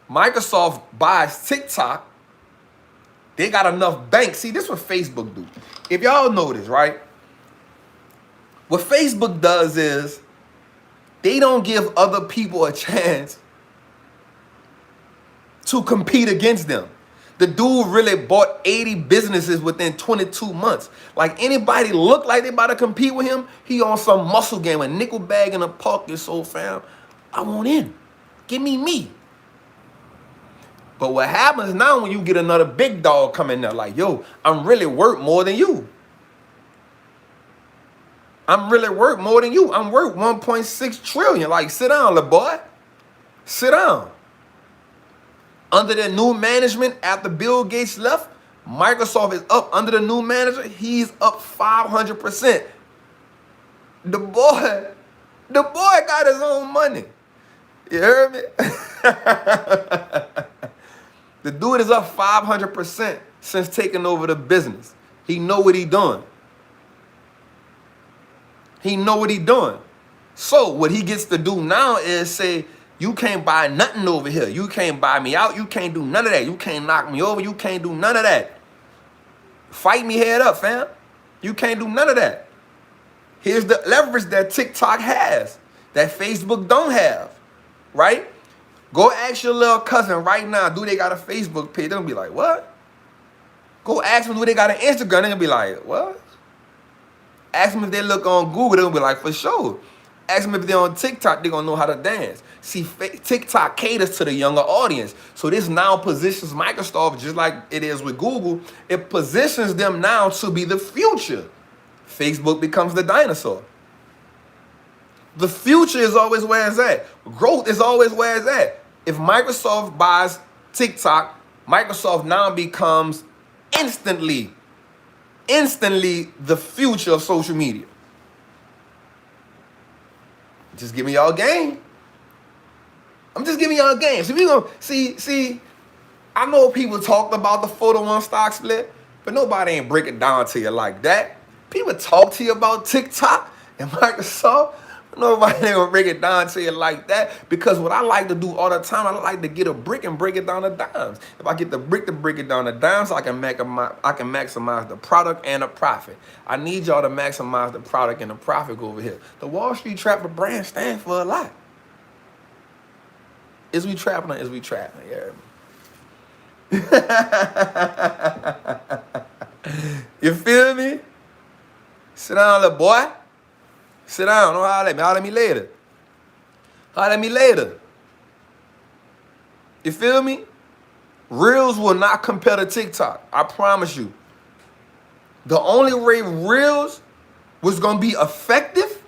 A: Microsoft buys TikTok. They got enough banks. See, this is what Facebook do. If y'all know this, right? What Facebook does is they don't give other people a chance to compete against them. The dude really bought 80 businesses within 22 months. Like anybody look like they about to compete with him, he on some muscle game, a nickel bag in a pocket. So fam, I want in. Give me me. But what happens now when you get another big dog coming there like, yo, I'm really worth more than you. I'm really worth more than you. I'm worth 1.6 trillion. Like, sit down, little boy. Sit down. Under the new management, after Bill Gates left, Microsoft is up. Under the new manager, he's up 500%. The boy got his own money. You heard me? The dude is up 500% since taking over the business. He know what he doing. He know what he doing. So what he gets to do now is say, you can't buy nothing over here. You can't buy me out. You can't do none of that. You can't knock me over. You can't do none of that. Fight me head up, fam. You can't do none of that. Here's the leverage that TikTok has that Facebook don't have, right? Go ask your little cousin right now, do they got a Facebook page? They're going to be like, what? Go ask them, do they got an Instagram? They're going to be like, what? Ask them if they look on Google, they're going to be like, for sure. Ask them if they're on TikTok, they're going to know how to dance. See, TikTok caters to the younger audience. So this now positions Microsoft, just like it is with Google, it positions them now to be the future. Facebook becomes the dinosaur. The future is always where it's at. Growth is always where it's at. If Microsoft buys TikTok, Microsoft now becomes instantly the future of social media. Just give me y'all game. I'm just giving y'all a game. So we gonna see. I know people talked about the 4-to-1 stock split, but nobody ain't break it down to you like that. People talk to you about TikTok and Microsoft. Nobody ain't gonna break it down to you like that, because what I like to do all the time, I like to get a brick and break it down to dimes. If I get the brick to break it down to dimes, I can maximize the product and the profit. I need y'all to maximize the product and the profit over here. The Wallstreet Trappin brand stands for a lot. Is we trapping or is we trapping? Yeah. You feel me? Sit down, little boy. Sit down. Don't holler at me. Holler at me later. Holler at me later. You feel me? Reels will not compare to TikTok. I promise you. The only way Reels was going to be effective,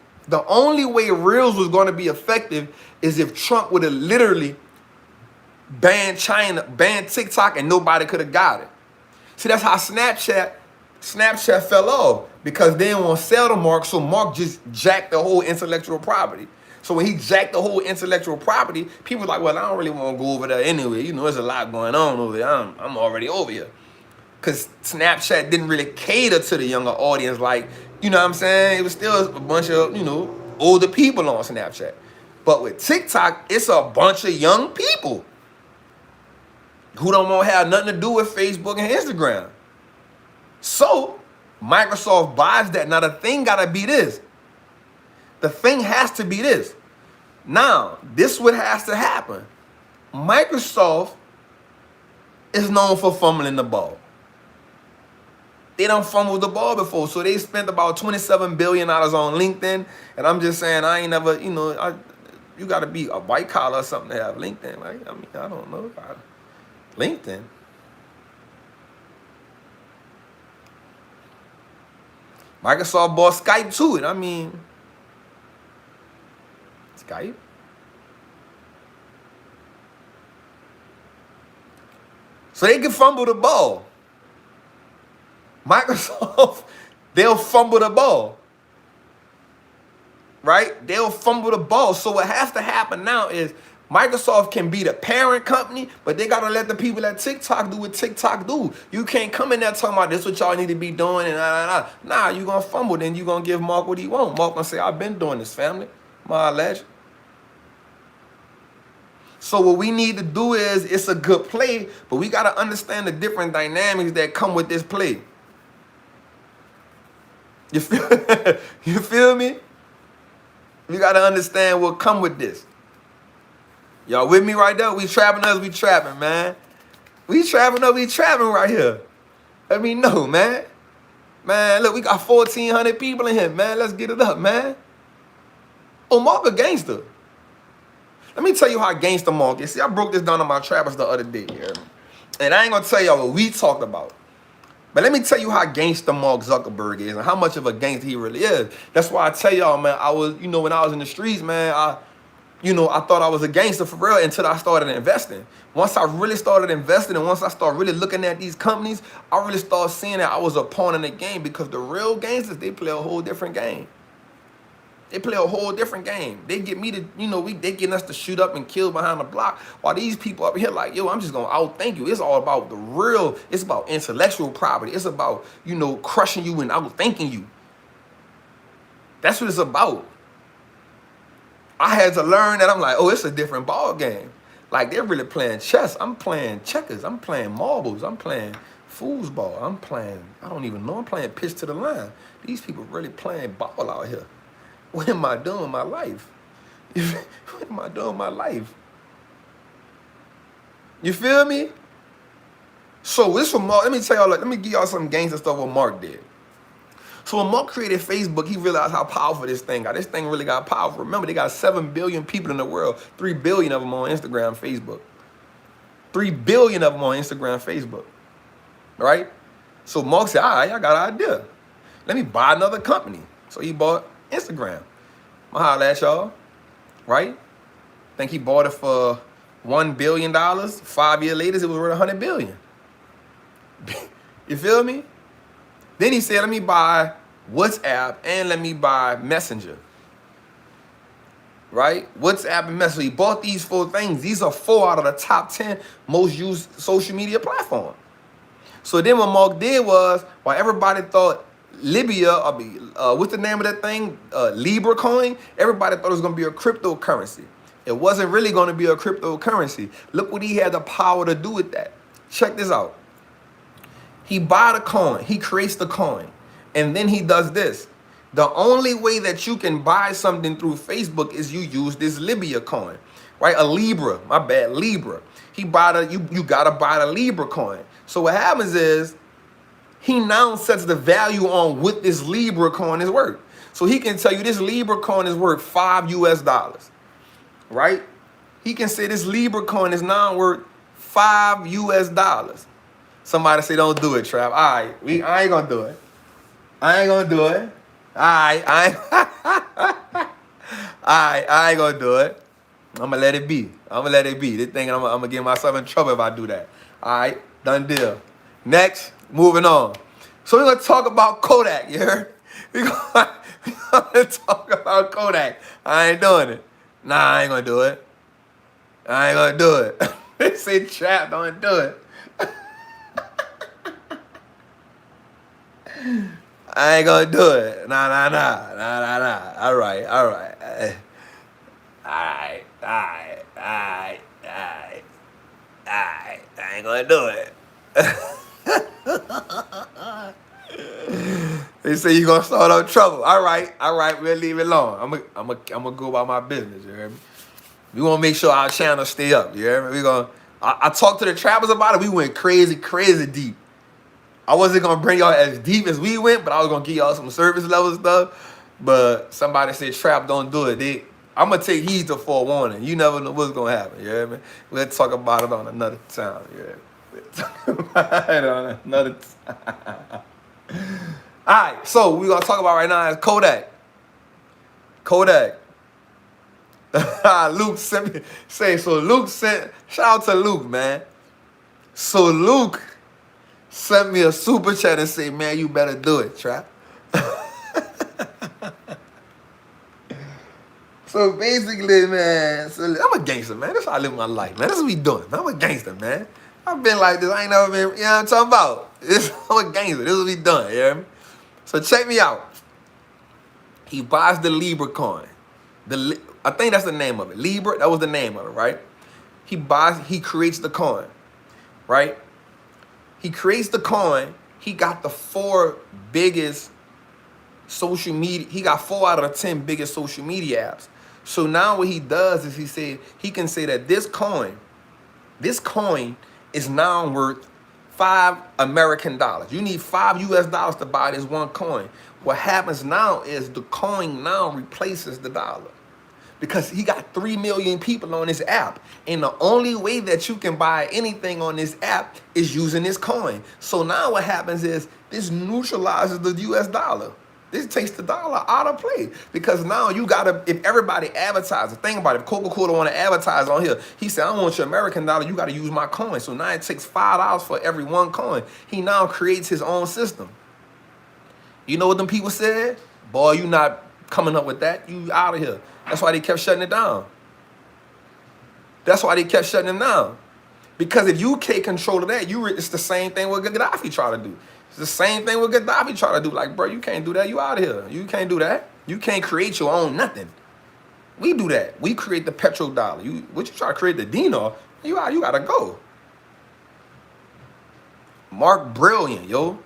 A: is if Trump would have literally banned TikTok and nobody could have got it. See, that's how Snapchat fell off, because they didn't want to sell to Mark, so Mark just jacked the whole intellectual property. So when he jacked the whole intellectual property, people were like, well, I don't really want to go over there anyway. You know, there's a lot going on over there. I'm already over here. Because Snapchat didn't really cater to the younger audience. Like, you know what I'm saying? It was still a bunch of, older people on Snapchat. But with TikTok, it's a bunch of young people who don't want to have nothing to do with Facebook and Instagram. So Microsoft buys that. Now the thing gotta be this. The thing has to be this. Now, this what has to happen. Microsoft is known for fumbling the ball. They done fumbled the ball before. So they spent about $27 billion on LinkedIn. And I'm just saying, I ain't never, you gotta be a white collar or something to have LinkedIn. Like, I mean, I don't know. LinkedIn. Microsoft bought Skype too, and I mean, Skype. So they can fumble the ball. Microsoft, they'll fumble the ball. Right? right? They'll fumble the ball. So what has to happen now is Microsoft can be the parent company, but they got to let the people at TikTok do what TikTok do. You can't come in there talking about this what y'all need to be doing and Nah, you going to fumble. Then you going to give Mark what he want. Mark going to say, I've been doing this, family. My legend. So what we need to do is, it's a good play, but we got to understand the different dynamics that come with this play. You feel, you feel me? You got to understand what come with this. Y'all with me right there? We trapping us, we trapping, man. We trapping us, we trapping right here. Let me know, man. Man, look, we got 1,400 people in here, man. Let's get it up, man. Oh, Mark a gangster. Let me tell you how gangster Mark is. See, I broke this down on my trappers the other day, yeah? And I ain't going to tell y'all what we talked about. But let me tell you how gangster Mark Zuckerberg is and how much of a gangster he really is. That's why I tell y'all, man, I was, when I was in the streets, man, I thought I was a gangster for real until I started investing. Once I really started investing and once I started really looking at these companies, I really started seeing that I was a pawn in the game, because the real gangsters, they play a whole different game. They play a whole different game. They get me to, they getting us to shoot up and kill behind the block, while these people up here like, yo, I'm just going to outthink you. It's all about the real, it's about intellectual property. It's about, crushing you and outthinking you. That's what it's about. I had to learn that. I'm like, oh, it's a different ball game. Like, they're really playing chess. I'm playing checkers. I'm playing marbles. I'm playing foosball. I'm don't even know. I'm playing pitch to the line. These people really playing ball out here. What am I doing with my life? What am I doing with my life? You feel me? So this was Mark. Let me tell y'all, let me give y'all some gangster stuff what Mark did. So when Mark created Facebook, he realized how powerful this thing got. This thing really got powerful. Remember, they got 7 billion people in the world. 3 billion of them on Instagram, Facebook. 3 billion of them on Instagram, Facebook. Right? So Mark said, all right, I got an idea. Let me buy another company. So he bought Instagram. I'ma holler at y'all. Right? I think he bought it for $1 billion. 5 years later, it was worth $100 billion. You feel me? Then he said, let me buy WhatsApp and let me buy Messenger. Right? WhatsApp and Messenger. He bought these 4 things. These are 4 out of the top 10 most used social media platforms. So then what Mark did was, while everybody thought Libya, what's the name of that thing? Libra coin. Everybody thought it was going to be a cryptocurrency. It wasn't really going to be a cryptocurrency. Look what he had the power to do with that. Check this out. He buys the coin. He creates the coin. And then he does this. The only way that you can buy something through Facebook is you use this Libya coin. Right? A Libra. My bad. Libra. You got to buy the Libra coin. So what happens is, he now sets the value on what this Libra coin is worth. So he can tell you this Libra coin is worth $5 US. Right? He can say this Libra coin is now worth $5 US. Somebody say, don't do it, Trap. All right, I ain't gonna do it. I ain't gonna do it. All right, I ain't gonna do it. I'm gonna let it be. This thing, I'm gonna get myself in trouble if I do that. All right, done deal. Next, moving on. So we're gonna talk about Kodak, you heard? We're gonna talk about Kodak. I ain't doing it. Nah, I ain't gonna do it. I ain't gonna do it. They say, Trap, don't do it. I ain't gonna do it. Nah. All right. I ain't gonna do it. They say you gonna start up trouble. All right, we'll leave it alone. I'm gonna go about my business, you hear me? We wanna make sure our channel stay up, you hear me? I talked to the trappers about it. We went crazy deep. I wasn't gonna bring y'all as deep as we went, but I was gonna give y'all some service level stuff. But somebody said, Trap, don't do it. I'm gonna take heed to forewarning. You never know what's gonna happen. You hear me? We'll talk about it on another time. You hear me? We'll talk about it on another time. All right, so we're gonna talk about right now is Kodak. Luke sent me, shout out to Luke, man. So Luke sent me a super chat and say, man, you better do it, Trap. So basically, man, so I'm a gangster, man. That's how I live my life, man. That's what we doing. I'm a gangster, man. I've been like this. I ain't never been, you know what I'm talking about? I'm a gangster. This is what we doing, you hear me? So check me out. He buys the Libra coin. I think that's the name of it. Libra, that was the name of it, right? He creates the coin, right? He creates the coin. He got the 4 biggest social media. He got 4 out of the 10 biggest social media apps. So now what he does is he can say that this coin is now worth $5 American. You need $5 US to buy this one coin. What happens now is the coin now replaces the dollar. Because he got 3 million people on this app. And the only way that you can buy anything on this app is using this coin. So now what happens is this neutralizes the US dollar. This takes the dollar out of play. Because now you gotta, if everybody advertises, think about it, if Coca-Cola wanna advertise on here, he said, I want your American dollar, you gotta use my coin. So now it takes $5 for every one coin. He now creates his own system. You know what them people said? Boy, you not coming up with that, you out of here. That's why they kept shutting it down. That's why they kept shutting it down. Because if you can't control that, it's the same thing what Gaddafi tried to do. It's the same thing what Gaddafi tried to do. Like, bro, you can't do that. You out of here. You can't do that. You can't create your own nothing. We do that. We create the petrodollar. What you try to create the dinar, you gotta go. Mark Brilliant, yo.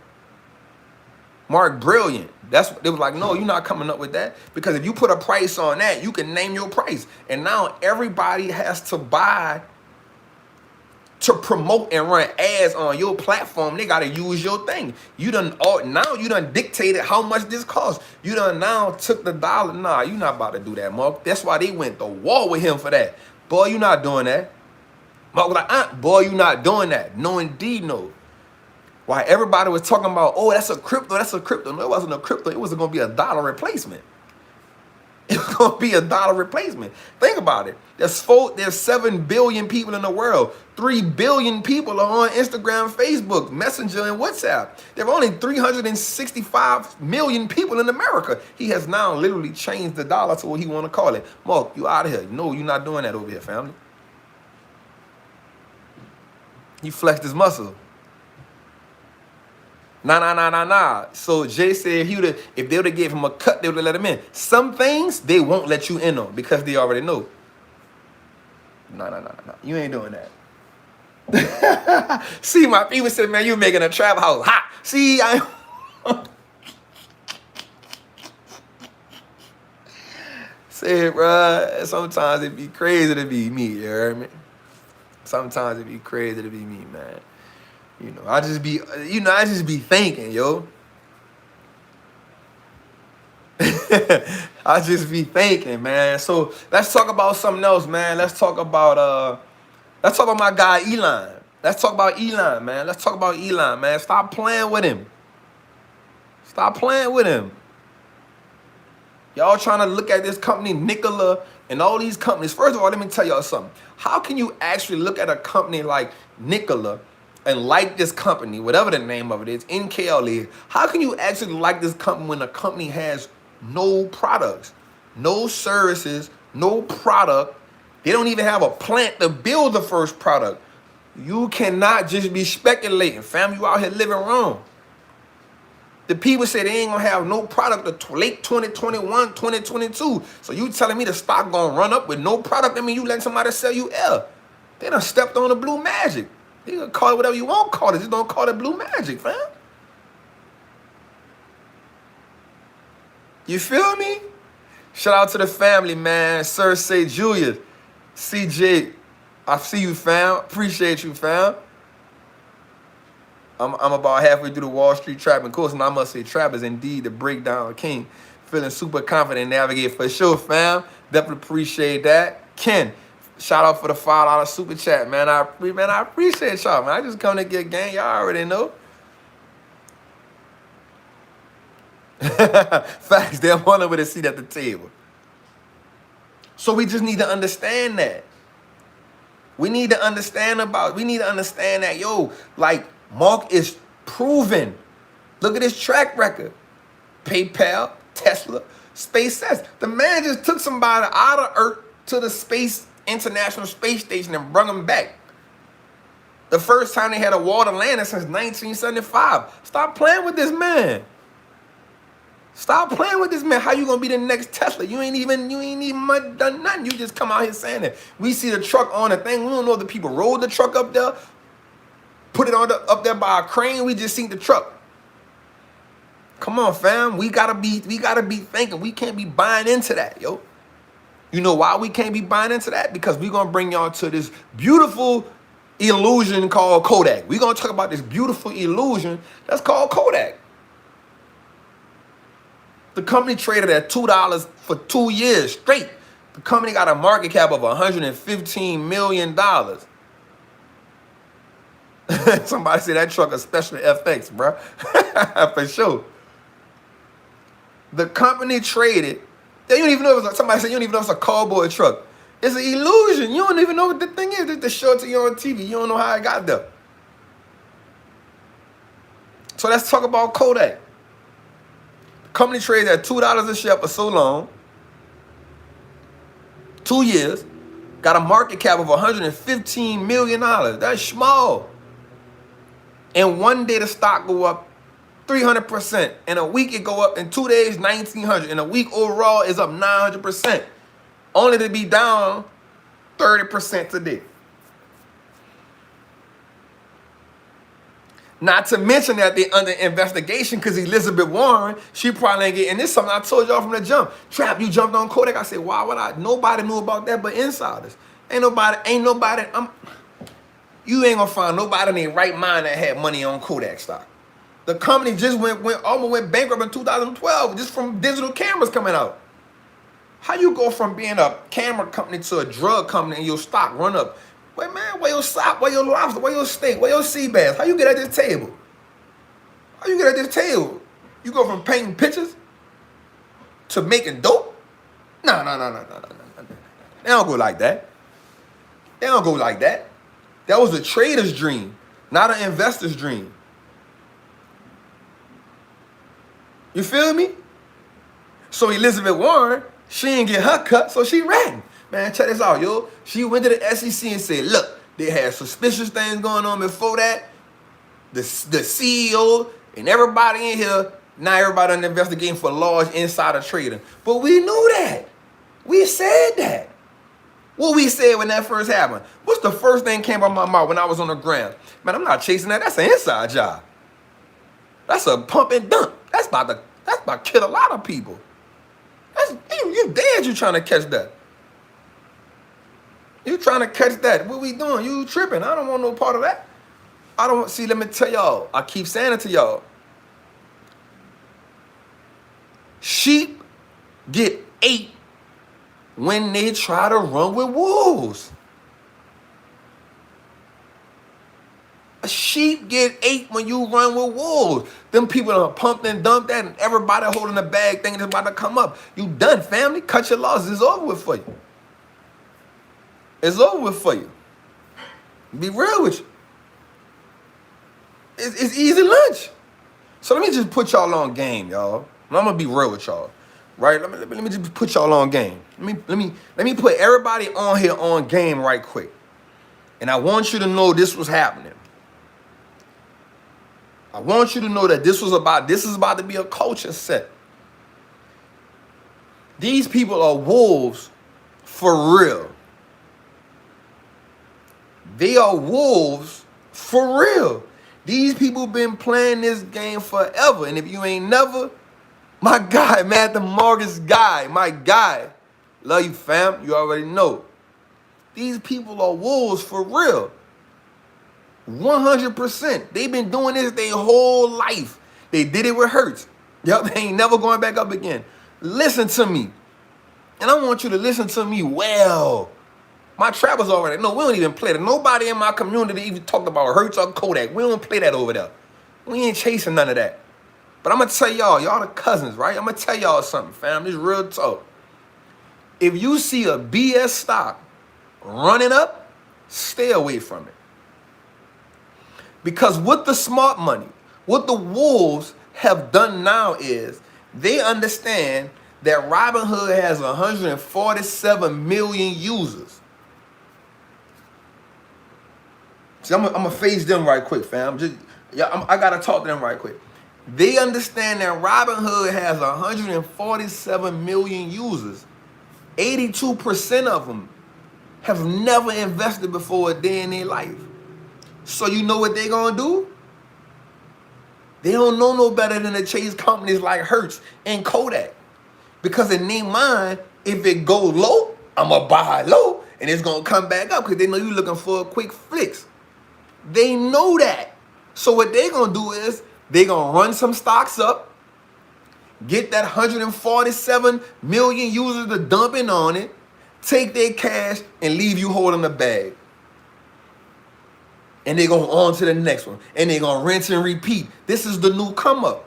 A: Mark Brilliant. They was like, no, you're not coming up with that. Because if you put a price on that, you can name your price. And now everybody has to buy to promote and run ads on your platform. They got to use your thing. Now you done dictated how much this costs. You done now took the dollar. Nah, you not about to do that, Mark. That's why they went to war with him for that. Boy, you not doing that. Mark was like, boy, you not doing that. No, indeed, no. Why everybody was talking about, oh, that's a crypto. No, it wasn't a crypto. It was going to be a dollar replacement. It was going to be a dollar replacement. Think about it. There's 7 billion people in the world. 3 billion people are on Instagram, Facebook, Messenger, and WhatsApp. There are only 365 million people in America. He has now literally changed the dollar to what he want to call it. Mark, you out of here. No, you're not doing that over here, family. He flexed his muscle. Nah. So Jay said if they would have gave him a cut, they would have let him in. Some things they won't let you in on because they already know. Nah. You ain't doing that. See, my people said, man, you making a trap house hot. See, said, bruh, sometimes it be crazy to be me, you heard me? Sometimes it be crazy to be me, man. You know, I just be thinking, yo. I just be thinking, man. So let's talk about something else, man. Let's talk about my guy Elon. Let's talk about Elon, man. Stop playing with him. Y'all trying to look at this company, Nikola, and all these companies. First of all, let me tell y'all something. How can you actually look at a company like Nikola and like this company, whatever the name of it is, NKLA? How can you actually like this company when the company has no products, no services, no product? They don't even have a plant to build the first product. You cannot just be speculating, fam. You out here living wrong. The people say they ain't gonna have no product until late 2021, 2022. So you telling me the stock gonna run up with no product? I mean, you letting somebody sell you air. They done stepped on the blue magic. You can call it whatever you want to call it. Just don't call it blue magic, fam. You feel me? Shout out to the family, man. Sir Say Julius. CJ, I see you, fam. Appreciate you, fam. I'm about halfway through the Wall Street Trappin course, and I must say Trap is indeed the breakdown king. Feeling super confident navigate for sure, fam. Definitely appreciate that. Ken, shout out for the $5 super chat, man. I appreciate y'all, man. I just come to get gang. Y'all already know. Facts, they want them with a seat at the table. So we just need to understand that. We need to understand that, yo, like, Mark is proven. Look at his track record. PayPal, Tesla, SpaceX. The man just took somebody out of Earth to the International Space Station and brought him back. The first time they had a water landing since 1975. Stop playing with this man. Stop playing with this man. How you gonna be the next Tesla? You ain't even done nothing. You just come out here saying that. We see the truck on the thing. We don't know if the people rolled the truck up there, put it up there by a crane. We just seen the truck. Come on, fam. We gotta be thinking. We can't be buying into that, yo. You know why we can't be buying into that? Because we're gonna bring y'all to this beautiful illusion called Kodak. We're gonna talk about this beautiful illusion that's called Kodak. The company traded at $2 for 2 years straight. The company got a market cap of $115 million. Somebody said that truck a special FX, bro. For sure. The company traded. You don't even know it was, somebody said you don't even know it's a cardboard truck. It's an illusion. You don't even know what the thing is. It's to show it to you on TV. You don't know how it got there. So let's talk about Kodak. The company traded at $2 a share for so long. 2 years. Got a market cap of $115 million. That's small. And one day the stock go up 300%. In a week it go up, in 2 days, 1,900. In a week overall is up 900%. Only to be down 30% today. Not to mention that they under investigation because Elizabeth Warren, she probably ain't getting, and this is something I told y'all from the jump. Trap, you jumped on Kodak. I said, why would I? Nobody knew about that but insiders. You ain't gonna find nobody in their right mind that had money on Kodak stock. The company just almost went bankrupt in 2012 just from digital cameras coming out. How you go from being a camera company to a drug company and your stock run up? Wait, man, where your sock, where your lobster, where your steak, where your sea bass? How you get at this table? How you get at this table? You go from painting pictures to making dope? No. They don't go like that. They don't go like that. That was a trader's dream, not an investor's dream. You feel me? So Elizabeth Warren, she didn't get her cut, so she ran. Man, check this out, yo. She went to the SEC and said, look, they had suspicious things going on before that. The CEO and everybody in here, now everybody under investigation for large insider trading. But we knew that. We said that. What we said when that first happened. What's the first thing came out of my mouth when I was on the ground? Man, I'm not chasing that. That's an inside job. That's a pump and dump. That's about to kill a lot of people. You dead, you trying to catch that. You trying to catch that. What we doing? You tripping. I don't want no part of that. Let me tell y'all. I keep saying it to y'all. Sheep get ate when they try to run with wolves. A sheep get ate when you run with wolves. Them people are pumped and dumped that, and everybody holding a bag thinking it's about to come up. You done, family. Cut your losses. It's over with for you. It's over with for you. Be real with you. It's easy lunch. So let me just put y'all on game, y'all. And I'm gonna be real with y'all, right? Let me just put y'all on game. Let me put everybody on here on game right quick. And I want you to know this was happening. I want you to know that this is about to be a culture set. These people are wolves for real. They are wolves for real. These people been playing this game forever. And if you ain't never, my guy, man, the mortgage guy, my guy. Love you, fam. You already know. These people are wolves for real. 100%. They've been doing this their whole life. They did it with Hertz. Yep, they ain't never going back up again. Listen to me. And I want you to listen to me well. My trappers already know we don't even play that. Nobody in my community even talked about Hertz or Kodak. We don't play that over there. We ain't chasing none of that. But I'm going to tell y'all the cousins, right? I'm going to tell y'all something, fam. This is real talk. If you see a BS stock running up, stay away from it. Because what the smart money, what the wolves have done now is they understand that Robinhood has 147 million users. See, I'm gonna face them right quick, fam. I gotta talk to them right quick. They understand that Robinhood has 147 million users. 82% of them have never invested before a day in their life. So you know what they gonna do? They don't know no better than to chase companies like Hertz and Kodak. Because in their mind, if it go low, I'ma buy low and it's gonna come back up because they know you looking for a quick fix. They know that. So what they gonna do is they gonna run some stocks up, get that 147 million users to dump in on it, take their cash and leave you holding the bag. And they go on to the next one. And they gonna rinse and repeat. This is the new come up.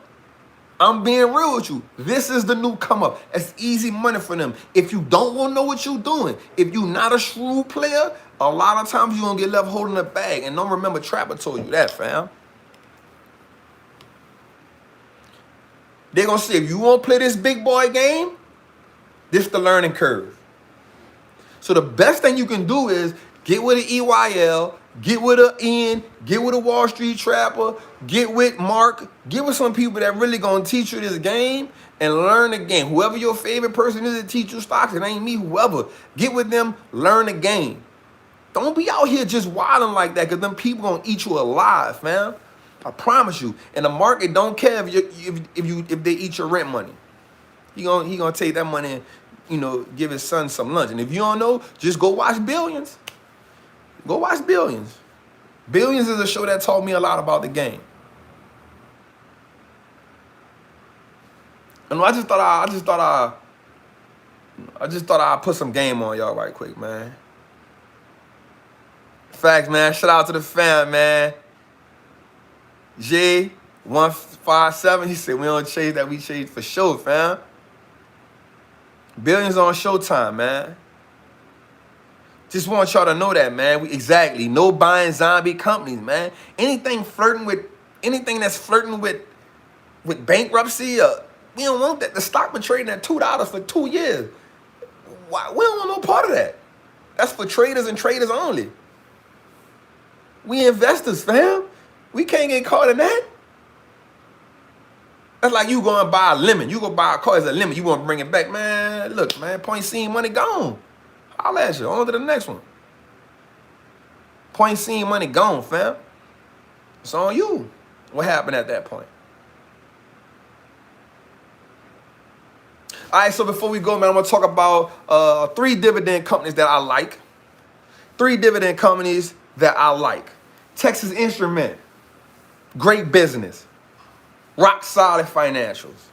A: I'm being real with you. This is the new come up. It's easy money for them. If you don't want to know what you're doing, if you're not a shrewd player, a lot of times you're going to get left holding the bag. And don't remember Trappin told you that, fam. They're going to say, if you want to play this big boy game, this the learning curve. So the best thing you can do is get with an EYL, get with an Ian, get with a Wall Street Trapper, get with Mark, get with some people that really gonna teach you this game and learn the game. Whoever your favorite person is to teach you stocks, it ain't me, whoever. Get with them, learn the game. Don't be out here just wilding like that because them people gonna eat you alive, fam. I promise you. And the market don't care if they eat your rent money. He gonna take that money and give his son some lunch. And if you don't know, just go watch Billions. Go watch Billions. Billions is a show that taught me a lot about the game. And I just thought I'd put some game on y'all right quick, man. Facts, man. Shout out to the fam, man. J157, he said we don't chase that, we chase for sure, fam. Billions on Showtime, man. Just want y'all to know that, man. Exactly. No buying zombie companies, man. Anything that's flirting with bankruptcy, we don't want that. The stock been trading at $2 for 2 years. Why? We don't want no part of that. That's for traders and traders only. We investors, fam. We can't get caught in that. That's like you going to buy a lemon. You go buy a car as a lemon. You want to bring it back, man. Look, man, point seen, money gone. Holla at you. On to the next one. Point seen, money gone, fam. It's on you. What happened at that point? All right, so before we go, man, I'm going to talk about 3 dividend companies that I like. 3 dividend companies that I like. Texas Instrument. Great business. Rock solid financials.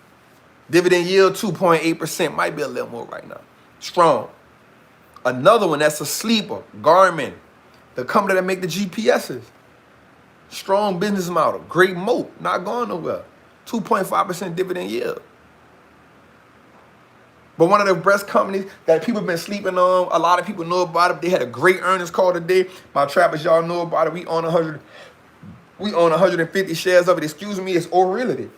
A: Dividend yield 2.8%. Might be a little more right now. Strong. Another one that's a sleeper. Garmin. The company that make the GPSs. Strong business model. Great moat. Not going nowhere. 2.5% dividend yield. But one of the best companies that people have been sleeping on, a lot of people know about it. They had a great earnings call today. My trappers, y'all know about it. We own 150 shares of it. Excuse me, it's O Realty.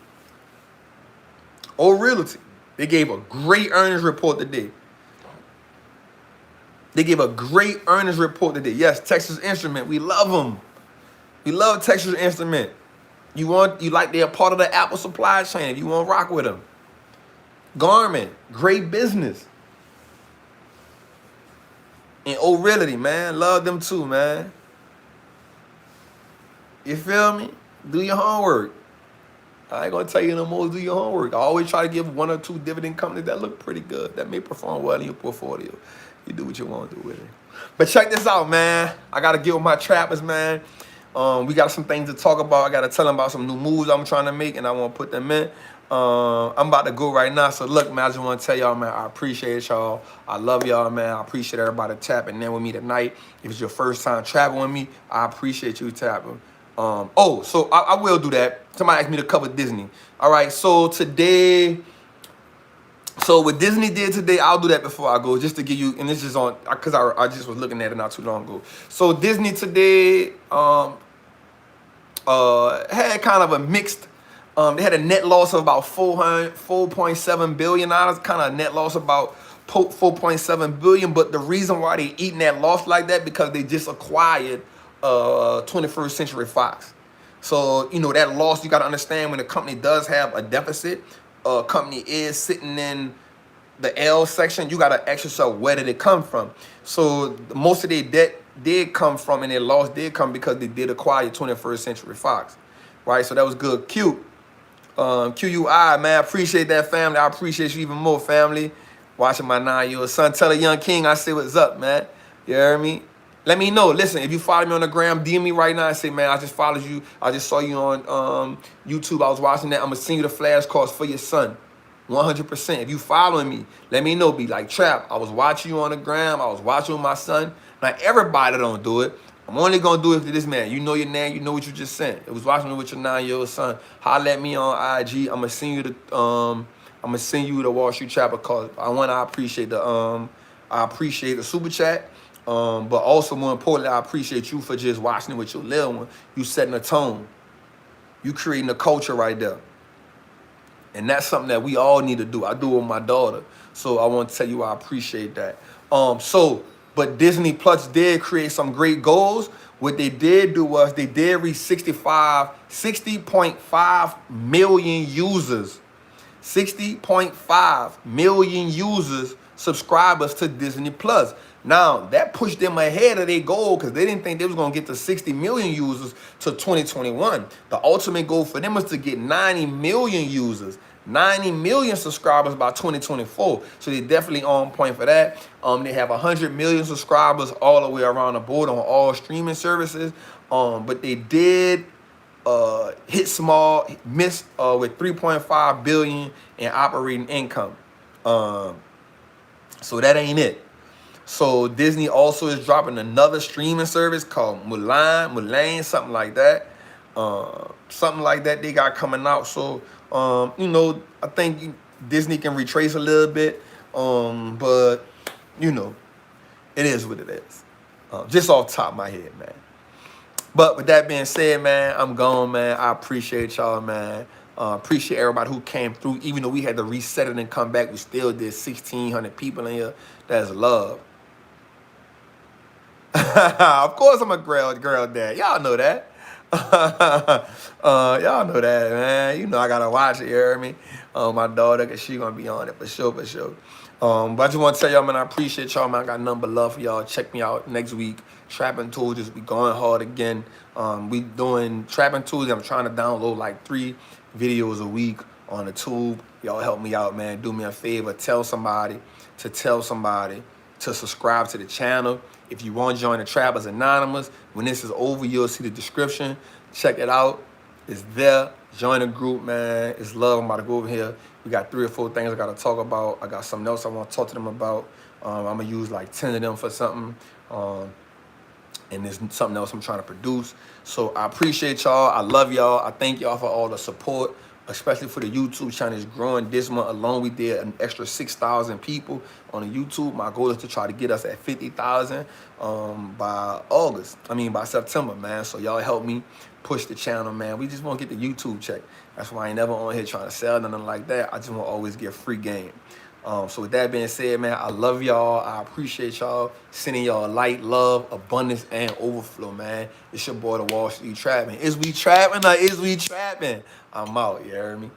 A: O Realty. They gave a great earnings report today. Yes, Texas Instrument. We love them. We love Texas Instrument. You like they're a part of the Apple supply chain if you want to rock with them. Garmin, great business. And O Realty, man, love them too, man. You feel me? Do your homework. I ain't gonna tell you no more. Do your homework. I always try to give 1 or 2 dividend companies that look pretty good, that may perform well in your portfolio. You do what you want to do with it. But check this out, man. I gotta get with my trappers, man. We got some things to talk about. I gotta tell them about some new moves I'm trying to make, and I want to put them in. I'm about to go right now. So look, man, I just want to tell y'all, man, I appreciate y'all. I love y'all, man. I appreciate everybody tapping in with me tonight. If it's your first time traveling with me, I appreciate you tapping. So I will do that. Somebody asked me to cover Disney. All right, so today, what Disney did today, I'll do that before I go, just to give you, and this is on, because I just was looking at it not too long ago. So Disney today had kind of a mixed They had a net loss of about $4.7 billion, kind of net loss about 4.7 billion. But the reason why they eating that loss like that, because they just acquired 21st Century Fox. So, you know, that loss, you got to understand, when a company does have a deficit, a company is sitting in the L section, you got to ask yourself, where did it come from? So most of their debt did come from, and their loss did come because they did acquire 21st Century Fox, right? So that was good. QUI, man, I appreciate that, family. I appreciate you even more, family. Watching my 9-year-old son. Tell a young king I say what's up, man. You hear me? Let me know. Listen, if you follow me on the gram, DM me right now and say, man, I just followed you. I just saw you on YouTube. I was watching that. I'm going to send you the flashcards for your son. 100%. If you following me, let me know. Be like, Trap, I was watching you on the gram. I was watching with my son. Now, everybody don't do it. I'm only going to do it for this man. You know your name. You know what you just sent. It was watching me with your 9-year-old son. Holler at me on IG. I'm going to send you the Wall Street Trapper card. I appreciate the super chat. But also, more importantly, I appreciate you for just watching it with your little one. You setting a tone. You creating a culture right there. And that's something that we all need to do. I do it with my daughter. So I want to tell you I appreciate that. But Disney Plus did create some great goals. What they did do was they did reach 60.5 million users. 60.5 million users, subscribers to Disney Plus. Now, that pushed them ahead of their goal because they didn't think they was going to get to 60 million users to 2021. The ultimate goal for them was to get 90 million users, 90 million subscribers by 2024. So they're definitely on point for that. They have 100 million subscribers all the way around the board on all streaming services. But they did miss with 3.5 billion in operating income. So that ain't it. So Disney also is dropping another streaming service called Mulan, something like that. They got coming out. So, you know, I think Disney can retrace a little bit. But, you know, it is what it is. Just off the top of my head, man. But with that being said, man, I'm gone, man. I appreciate y'all, man. Appreciate everybody who came through. Even though we had to reset it and come back, we still did 1,600 people in here. That's love. Of course I'm a girl dad. Y'all know that. Y'all know that, man. You know I gotta watch it, you hear me? My daughter, cause she gonna be on it for sure. But I just want to tell y'all, man, I appreciate y'all, man. I got nothing but love for y'all. Check me out next week. Trappin Tuesday, we going hard again. We doing Trappin Tuesday. I'm trying to download like 3 videos a week on the tube. Y'all help me out, man. Do me a favor. Tell somebody to subscribe to the channel. If you want to join the Trappers Anonymous, when this is over, you'll see the description. Check it out. It's there. Join the group, man. It's love. I'm about to go over here. We got 3 or 4 things I got to talk about. I got something else I want to talk to them about. I'm going to use like 10 of them for something. And there's something else I'm trying to produce. So I appreciate y'all. I love y'all. I thank y'all for all the support, especially for the YouTube channel. It's growing. This month alone, we did an extra 6,000 people on the YouTube. My goal is to try to get us at 50,000 by September, man. So y'all help me push the channel, man. We just want to get the YouTube check. That's why I ain't never on here trying to sell nothing like that. I just want to always get free game. So with that being said, man, I love y'all. I appreciate y'all. Sending y'all light, love, abundance, and overflow, man. It's your boy, the Wall Street Trappin. Is we trapping or is we trapping? I'm out, you hear me?